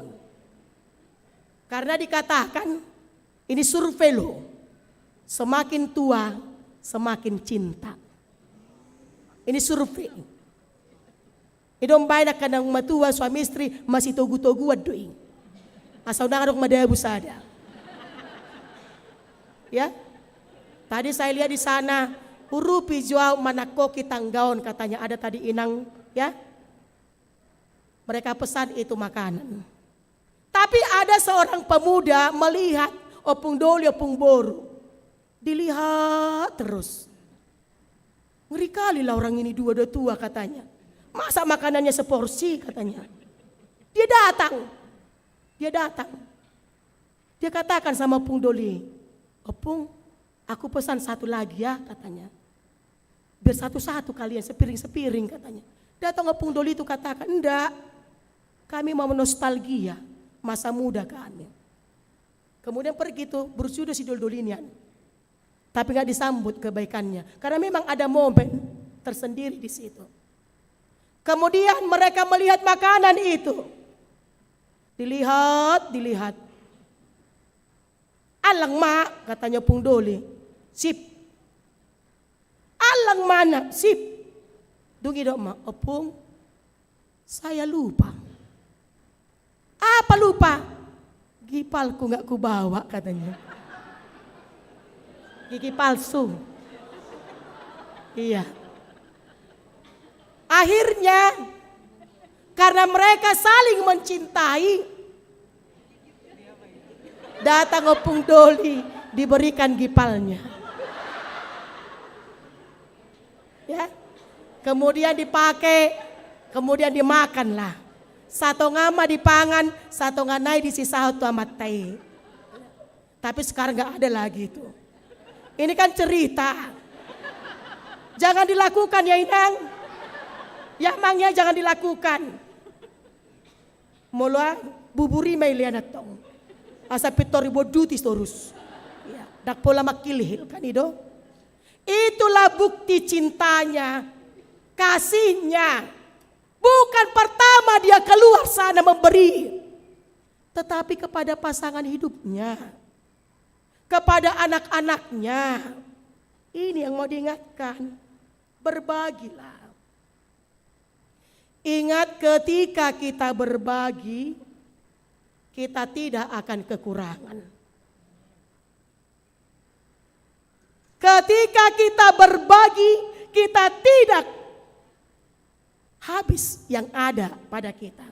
Karena dikatakan ini survei lo. Semakin tua semakin cinta. Ini survei. Idong banyak kadang matua suami istri masih togu-toguan doi. Asal nangarok madabu sada. Ya. Tadi saya lihat di sana urupi jual manako kitanggaon katanya ada tadi inang ya. Mereka pesan itu makanan. Tapi ada seorang pemuda melihat Opung Doli, Opung Boru. Dilihat terus. Ngeri kali lah orang ini dua tua katanya. Masa makanannya seporsi katanya. Dia datang. Dia katakan sama Opung Doli. Opung, aku pesan 1 lagi ya katanya. Biar satu-satu kalian sepiring-sepiring katanya. Datang Opung Doli itu katakan, enggak. Kami mau nostalgia masa muda kami. Kemudian pergi tuh bersudah si Dol-Dolinian. Tapi gak disambut kebaikannya. Karena memang ada momen tersendiri di situ. Kemudian mereka melihat makanan itu. Dilihat. Alang mak katanya Opung Doli. Sip. Alang mana? Sip. Dungi dok mak. Opung. Saya lupa. Apa lupa? Gipalku gak kubawa katanya. Gigi palsu. Iya. Akhirnya karena mereka saling mencintai, datang Opung Doli diberikan gipalnya. Ya. Kemudian dipakai, kemudian dimakanlah. 1 ngama dipangan, 1 nganai di sisa tu amat tai. Tapi sekarang gak ada lagi itu. Ini kan cerita. Jangan dilakukan ya Inang. Ya mangnya jangan dilakukan. Mula buburi may lianat tong. Asa pitori bodutis terus. Ya, dak pola makilih kan itu. Itulah bukti cintanya, kasihnya. Bukan pertama dia keluar sana memberi, tetapi kepada pasangan hidupnya. kepada anak-anaknya. Ini yang mau diingatkan, berbagilah. Ingat, ketika kita berbagi, kita tidak akan kekurangan. Ketika kita berbagi, kita tidak habis yang ada pada kita.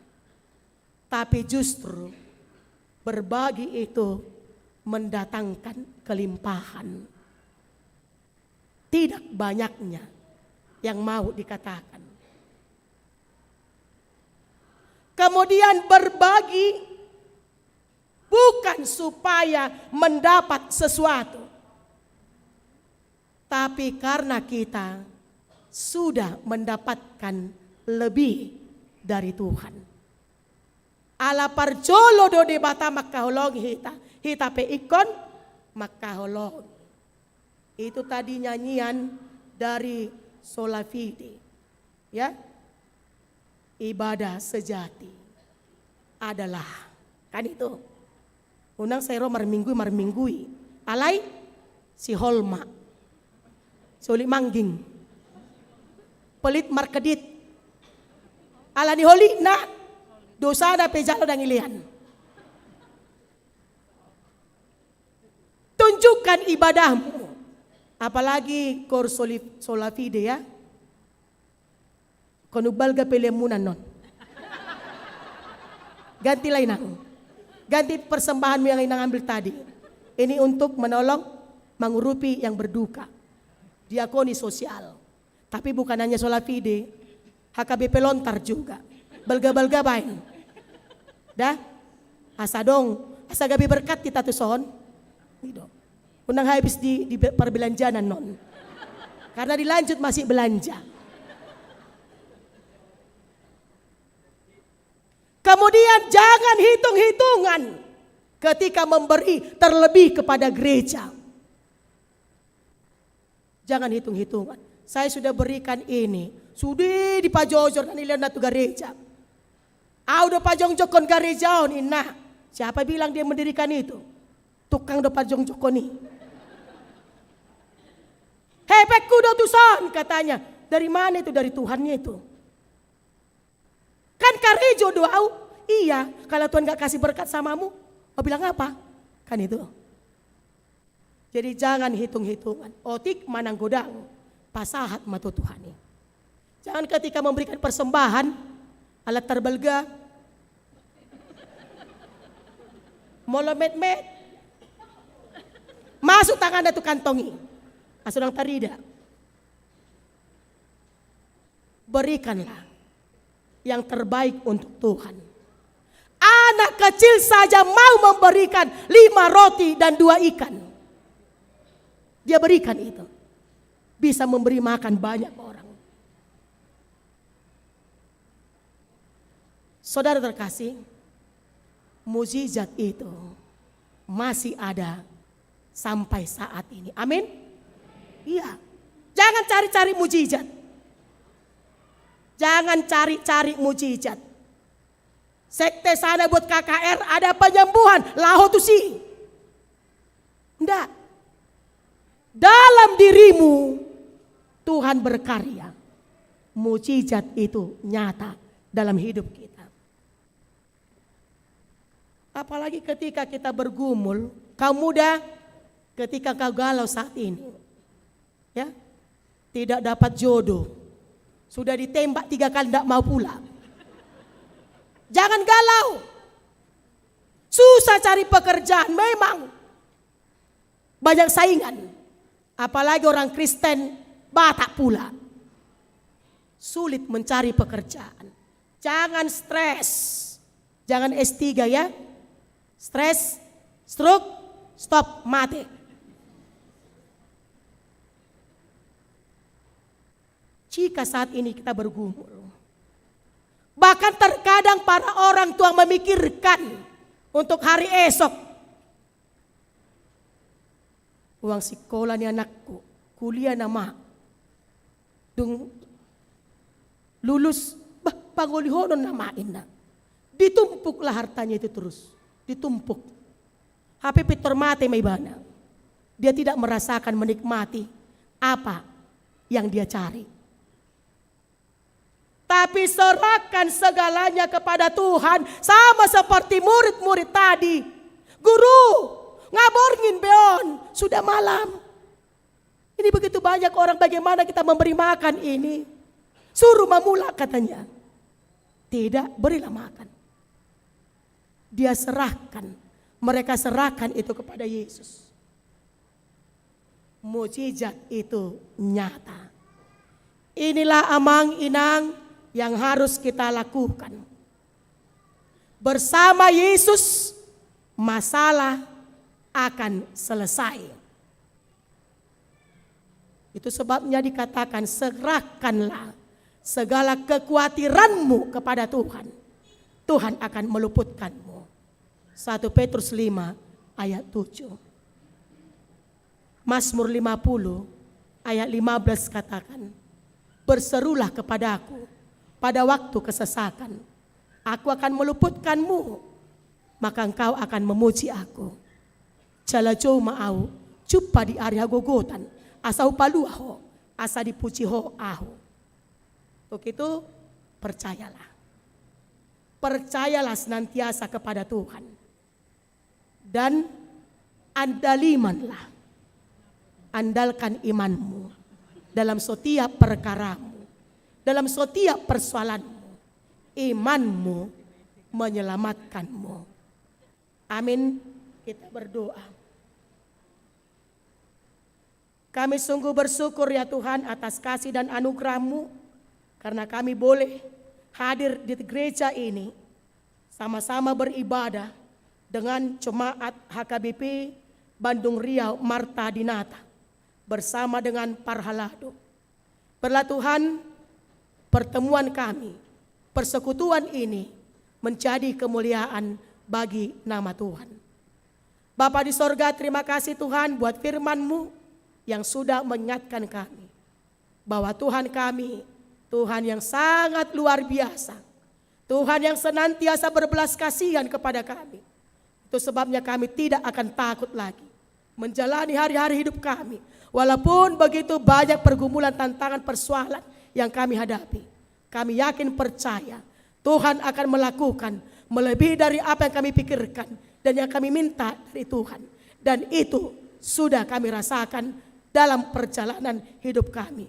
Tapi justru berbagi itu mendatangkan kelimpahan. Tidak banyaknya yang mau dikatakan. Kemudian berbagi bukan supaya mendapat sesuatu, tapi karena kita sudah mendapatkan lebih dari Tuhan. Ala parjolo do de bata makaholong hita pe ikon makaholong. Itu tadi nyanyian dari Sola Fide. Ya. Ibadah sejati adalah, kan itu. Unang sayro marminggui. Alay si Holma. Soli mangging. Pelit markedit. Ala ni holi na dosa na pejalo dang ilihan. Tunjukkan ibadahmu. Apalagi kor Sola Fide ya. Konubal ga pelemunan non. Ganti lain nang. Ganti persembahanmu yang inang ambil tadi. Ini untuk menolong mengurupi yang berduka. Diakoni sosial. Tapi bukan hanya Sola Fide. HKBP lontar juga. Balga-balga bain. Dah. Asa dong. Asa gabi berkat kita tuh son. Gitu. Unang habis di perbelanjaan non. Karena dilanjut masih belanja. Kemudian jangan hitung-hitungan ketika memberi, terlebih kepada gereja. Jangan hitung-hitungan. Saya sudah berikan ini. Sudah dipajojor kan ilan natu gereja. Udah pajong jokon gereja on inna. Siapa bilang dia mendirikan itu? Tukang do pajong jokon ni. Hepekku do tusan katanya. Dari mana itu? Dari Tuhannya itu. Kan karejo doa, iya kalau Tuhan gak kasih berkat samamu, mau bilang apa? Kan itu. Jadi jangan hitung-hitungan. Otik manang godang, pasahat matu Tuhani. Jangan ketika memberikan persembahan, alat terbelga, molomet-met, masuk tangan itu kantongi, asudang tarida. Berikanlah yang terbaik untuk Tuhan. Anak kecil saja mau memberikan 5 roti dan 2 ikan. Dia berikan itu. Bisa memberi makan banyak orang. Saudara terkasih, mukjizat itu masih ada sampai saat ini. Amin? Iya. Jangan cari-cari mukjizat. Jangan cari-cari mukjizat. Sekte sana buat KKR ada penyembuhan, laho tu si. Enggak. Dalam dirimu Tuhan berkarya. Mukjizat itu nyata dalam hidup kita. Apalagi ketika kita bergumul, kaum muda ketika kau galau saat ini. Ya. Tidak dapat jodoh. Sudah ditembak 3 kali tidak mau pulang. Jangan galau. Susah cari pekerjaan memang. Banyak saingan. Apalagi orang Kristen Batak pula. Sulit mencari pekerjaan. Jangan stres. Jangan S3 ya. Stres, stroke, stop, mati. Jika saat ini kita bergumul, bahkan terkadang para orang tua memikirkan untuk hari esok. Uang sekolah ni anakku, kuliah nama, dung lulus, pangulihonon namain na. Ditumpuklah hartanya itu terus, ditumpuk. HP Peter mati may bana. dia tidak merasakan menikmati apa yang dia cari. Tapi serahkan segalanya kepada Tuhan, sama seperti murid-murid tadi. Guru, ngaborngin beon, sudah malam. Ini begitu banyak orang, bagaimana kita memberi makan ini? Suruh mamula katanya. Tidak, berilah makan. Dia serahkan, mereka serahkan itu kepada Yesus. Mukjizat itu nyata. Inilah amang inang yang harus kita lakukan. Bersama Yesus, masalah akan selesai. Itu sebabnya dikatakan serahkanlah segala kekhawatiranmu kepada Tuhan. Tuhan akan meluputkanmu. 1 Petrus 5 ayat 7. Mazmur 50 ayat 15 katakan, berserulah kepadaku pada waktu kesesakan. Aku akan meluputkanmu, maka engkau akan memuji aku. Jalajo ma'au, cupa di area gogotan, asau paluaho, asa dipuji ho ahu. Untuk itu percayalah. Percayalah senantiasa kepada Tuhan. Dan andalimanlah. Andalkan imanmu dalam setiap perkaramu, dalam setiap persoalanmu. Imanmu menyelamatkanmu. Amin. Kita berdoa. Kami sungguh bersyukur ya Tuhan atas kasih dan anugerah-Mu, karena kami boleh hadir di gereja ini sama-sama beribadah dengan jemaat HKBP Bandung Riau Marta Dinata bersama dengan Parhalado. Berlah Tuhan, pertemuan kami, persekutuan ini menjadi kemuliaan bagi nama Tuhan. Bapa di sorga, terima kasih Tuhan buat firman-Mu yang sudah mengingatkan kami bahwa Tuhan kami, Tuhan yang sangat luar biasa, Tuhan yang senantiasa berbelas kasihan kepada kami. Itu sebabnya kami tidak akan takut lagi menjalani hari-hari hidup kami, walaupun begitu banyak pergumulan, tantangan, persoalan yang kami hadapi. Kami yakin percaya Tuhan akan melakukan melebihi dari apa yang kami pikirkan dan yang kami minta dari Tuhan. Dan itu sudah kami rasakan dalam perjalanan hidup kami.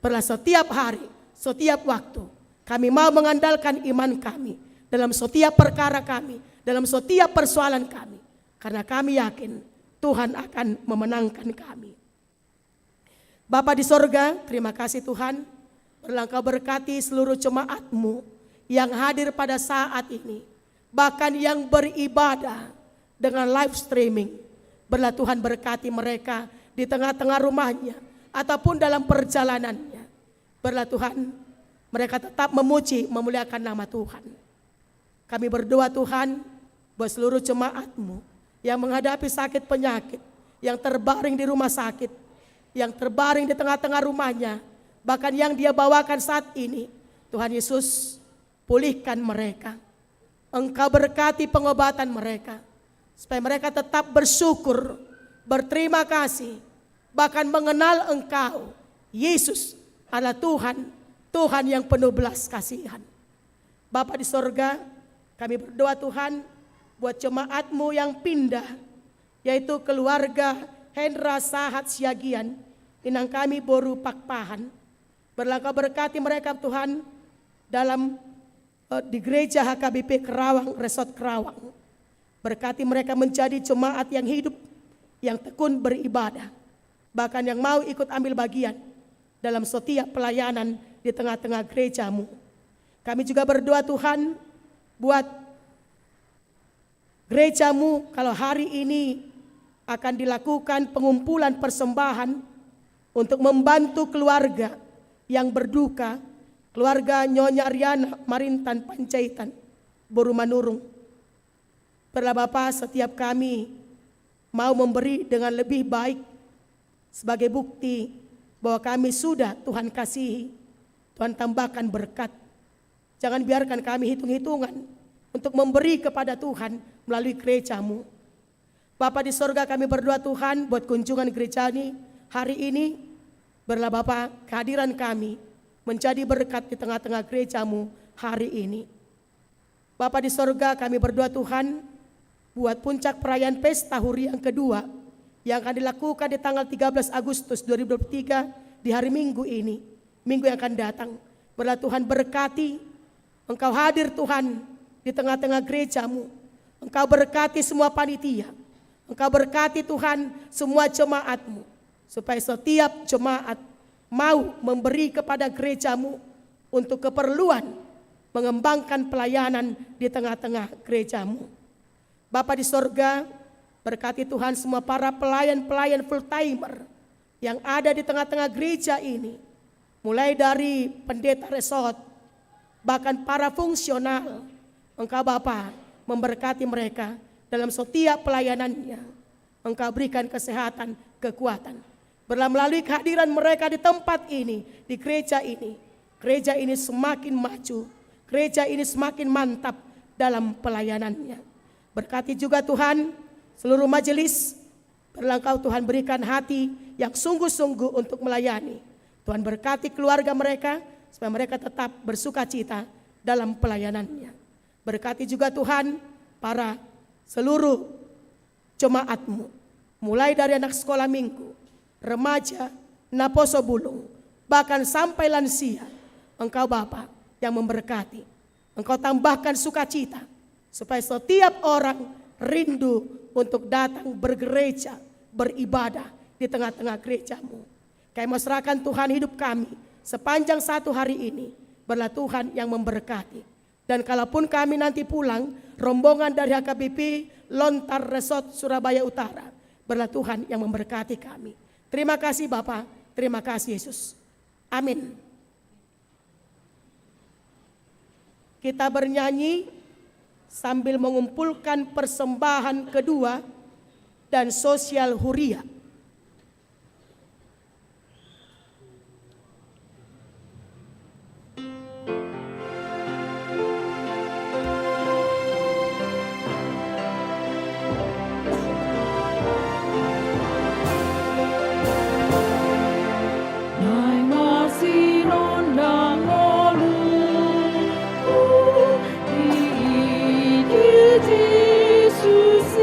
Berlah setiap hari, setiap waktu, kami mau mengandalkan iman kami dalam setiap perkara kami, dalam setiap persoalan kami. Karena kami yakin Tuhan akan memenangkan kami. Bapa di sorga, terima kasih Tuhan. Berlah Engkau berkati seluruh jemaat-Mu yang hadir pada saat ini, bahkan yang beribadah dengan live streaming. Berlah Tuhan berkati mereka di tengah-tengah rumahnya ataupun dalam perjalanannya. Berlah Tuhan, mereka tetap memuji, memuliakan nama Tuhan. Kami berdoa Tuhan buat seluruh jemaat-Mu yang menghadapi sakit penyakit, yang terbaring di rumah sakit, yang terbaring di tengah-tengah rumahnya, bahkan yang dia bawakan saat ini. Tuhan Yesus, pulihkan mereka. Engkau berkati pengobatan mereka, supaya mereka tetap bersyukur, berterima kasih, bahkan mengenal Engkau, Yesus adalah Tuhan, Tuhan yang penuh belas kasihan. Bapa di sorga, kami berdoa Tuhan buat jemaat-Mu yang pindah, yaitu keluarga Hendra Sahat Siagian, inang kami Boru Pakpahan. Berlah Engkau berkati mereka Tuhan dalam di gereja HKBP Kerawang, Resort Kerawang. Berkati mereka menjadi jemaat yang hidup, yang tekun beribadah, bahkan yang mau ikut ambil bagian dalam setiap pelayanan di tengah-tengah gereja-Mu. Kami juga berdoa Tuhan buat gereja-Mu, kalau hari ini akan dilakukan pengumpulan persembahan untuk membantu keluarga yang berduka, keluarga Nyonya Ariana Marintan Panjaitan, Boru Manurung. Berlah Bapa, setiap kami mau memberi dengan lebih baik sebagai bukti bahwa kami sudah Tuhan kasihi, Tuhan tambahkan berkat. Jangan biarkan kami hitung-hitungan untuk memberi kepada Tuhan melalui gereja-Mu. Bapa di sorga, kami berdoa Tuhan buat kunjungan gereja ini hari ini. Berlah Bapa, kehadiran kami menjadi berkat di tengah-tengah gerejamu hari ini. Bapa di sorga, kami berdoa Tuhan buat puncak perayaan pesta Huri yang kedua yang akan dilakukan di tanggal 13 Agustus 2023 di hari Minggu ini, minggu yang akan datang. Berlah Tuhan berkati, Engkau hadir Tuhan di tengah-tengah gerejamu. Engkau berkati semua panitia, Engkau berkati Tuhan semua jemaatmu, supaya setiap jemaat mau memberi kepada gerejamu untuk keperluan mengembangkan pelayanan di tengah-tengah gerejamu. Bapa di sorga, berkati Tuhan semua para pelayan-pelayan full timer yang ada di tengah-tengah gereja ini, mulai dari pendeta resort, bahkan para fungsional. Engkau Bapa memberkati mereka dalam setiap pelayanannya. Engkau berikan kesehatan, kekuatan. Melalui kehadiran mereka di tempat ini, di gereja ini semakin maju, gereja ini semakin mantap dalam pelayanannya. Berkati juga Tuhan seluruh majelis. Berlah Engkau Tuhan berikan hati yang sungguh-sungguh untuk melayani. Tuhan berkati keluarga mereka supaya mereka tetap bersuka cita dalam pelayanannya. Berkati juga Tuhan para seluruh jemaatmu, mulai dari anak sekolah minggu, remaja, naposo bulung, bahkan sampai lansia. Engkau Bapa yang memberkati. Engkau tambahkan sukacita supaya setiap orang rindu untuk datang bergereja, beribadah di tengah-tengah gerejamu. Kami mau serahkan Tuhan hidup kami sepanjang satu hari ini. Berlah Tuhan yang memberkati. Dan kalaupun kami nanti pulang, rombongan dari HKBP Lontar Resort Surabaya Utara, berlah Tuhan yang memberkati kami. Terima kasih Bapa, terima kasih Yesus. Amin. Kita bernyanyi sambil mengumpulkan persembahan kedua dan sosial huria. Jesus,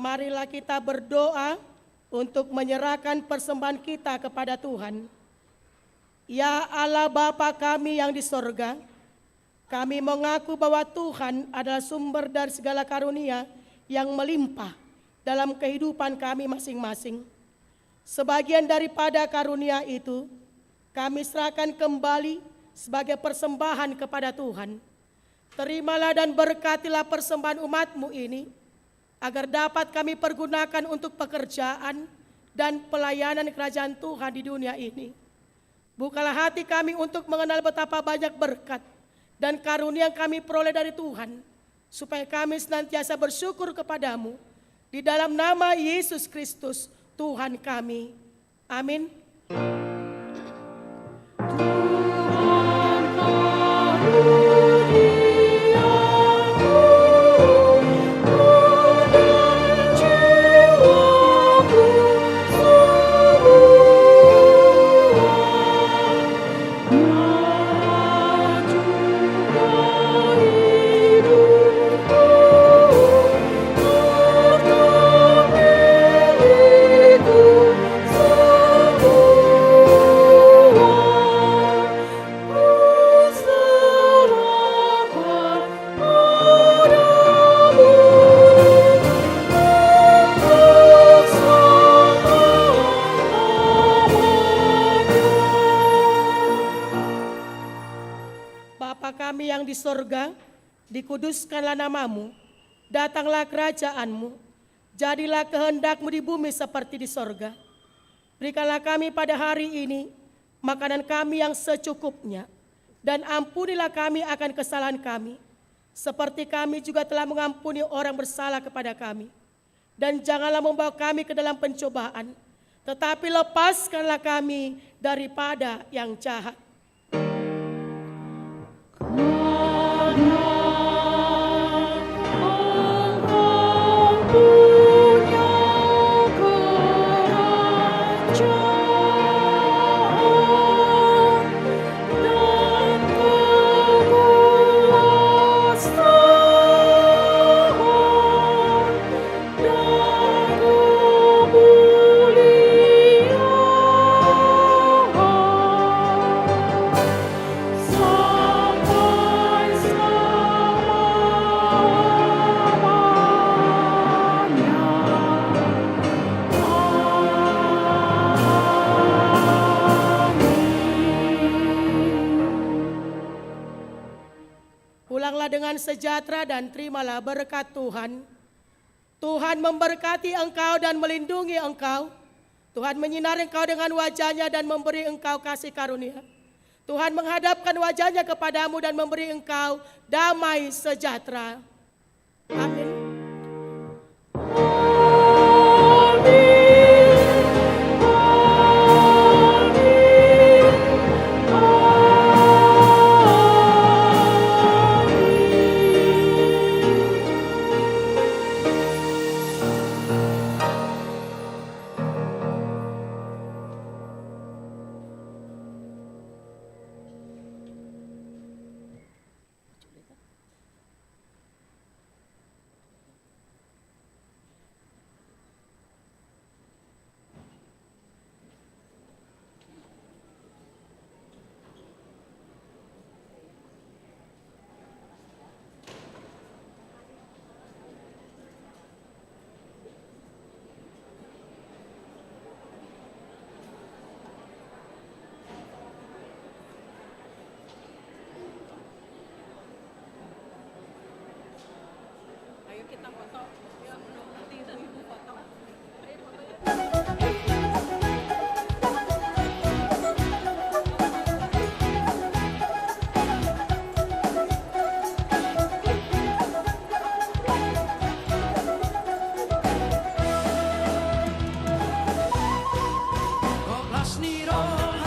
marilah kita berdoa untuk menyerahkan persembahan kita kepada Tuhan. Ya Allah Bapa kami yang di sorga, kami mengaku bahwa Tuhan adalah sumber dari segala karunia yang melimpah dalam kehidupan kami masing-masing. Sebagian daripada karunia itu kami serahkan kembali sebagai persembahan kepada Tuhan. Terimalah dan berkatilah persembahan umat-Mu ini, agar dapat kami pergunakan untuk pekerjaan dan pelayanan kerajaan Tuhan di dunia ini. Bukalah hati kami untuk mengenal betapa banyak berkat dan karunia yang kami peroleh dari Tuhan, supaya kami senantiasa bersyukur kepadamu. Di dalam nama Yesus Kristus, Tuhan kami. Amin. Kami yang di sorga, dikuduskanlah namamu, datanglah kerajaanmu, jadilah kehendak-Mu di bumi seperti di sorga. Berikanlah kami pada hari ini makanan kami yang secukupnya, dan ampunilah kami akan kesalahan kami, seperti kami juga telah mengampuni orang bersalah kepada kami. Dan janganlah membawa kami ke dalam pencobaan, tetapi lepaskanlah kami daripada yang jahat. Pulanglah dengan sejahtera dan terimalah berkat Tuhan. Tuhan memberkati engkau dan melindungi engkau. Tuhan menyinari engkau dengan wajah-Nya dan memberi engkau kasih karunia. Tuhan menghadapkan wajah-Nya kepadamu dan memberi engkau damai sejahtera. Amin.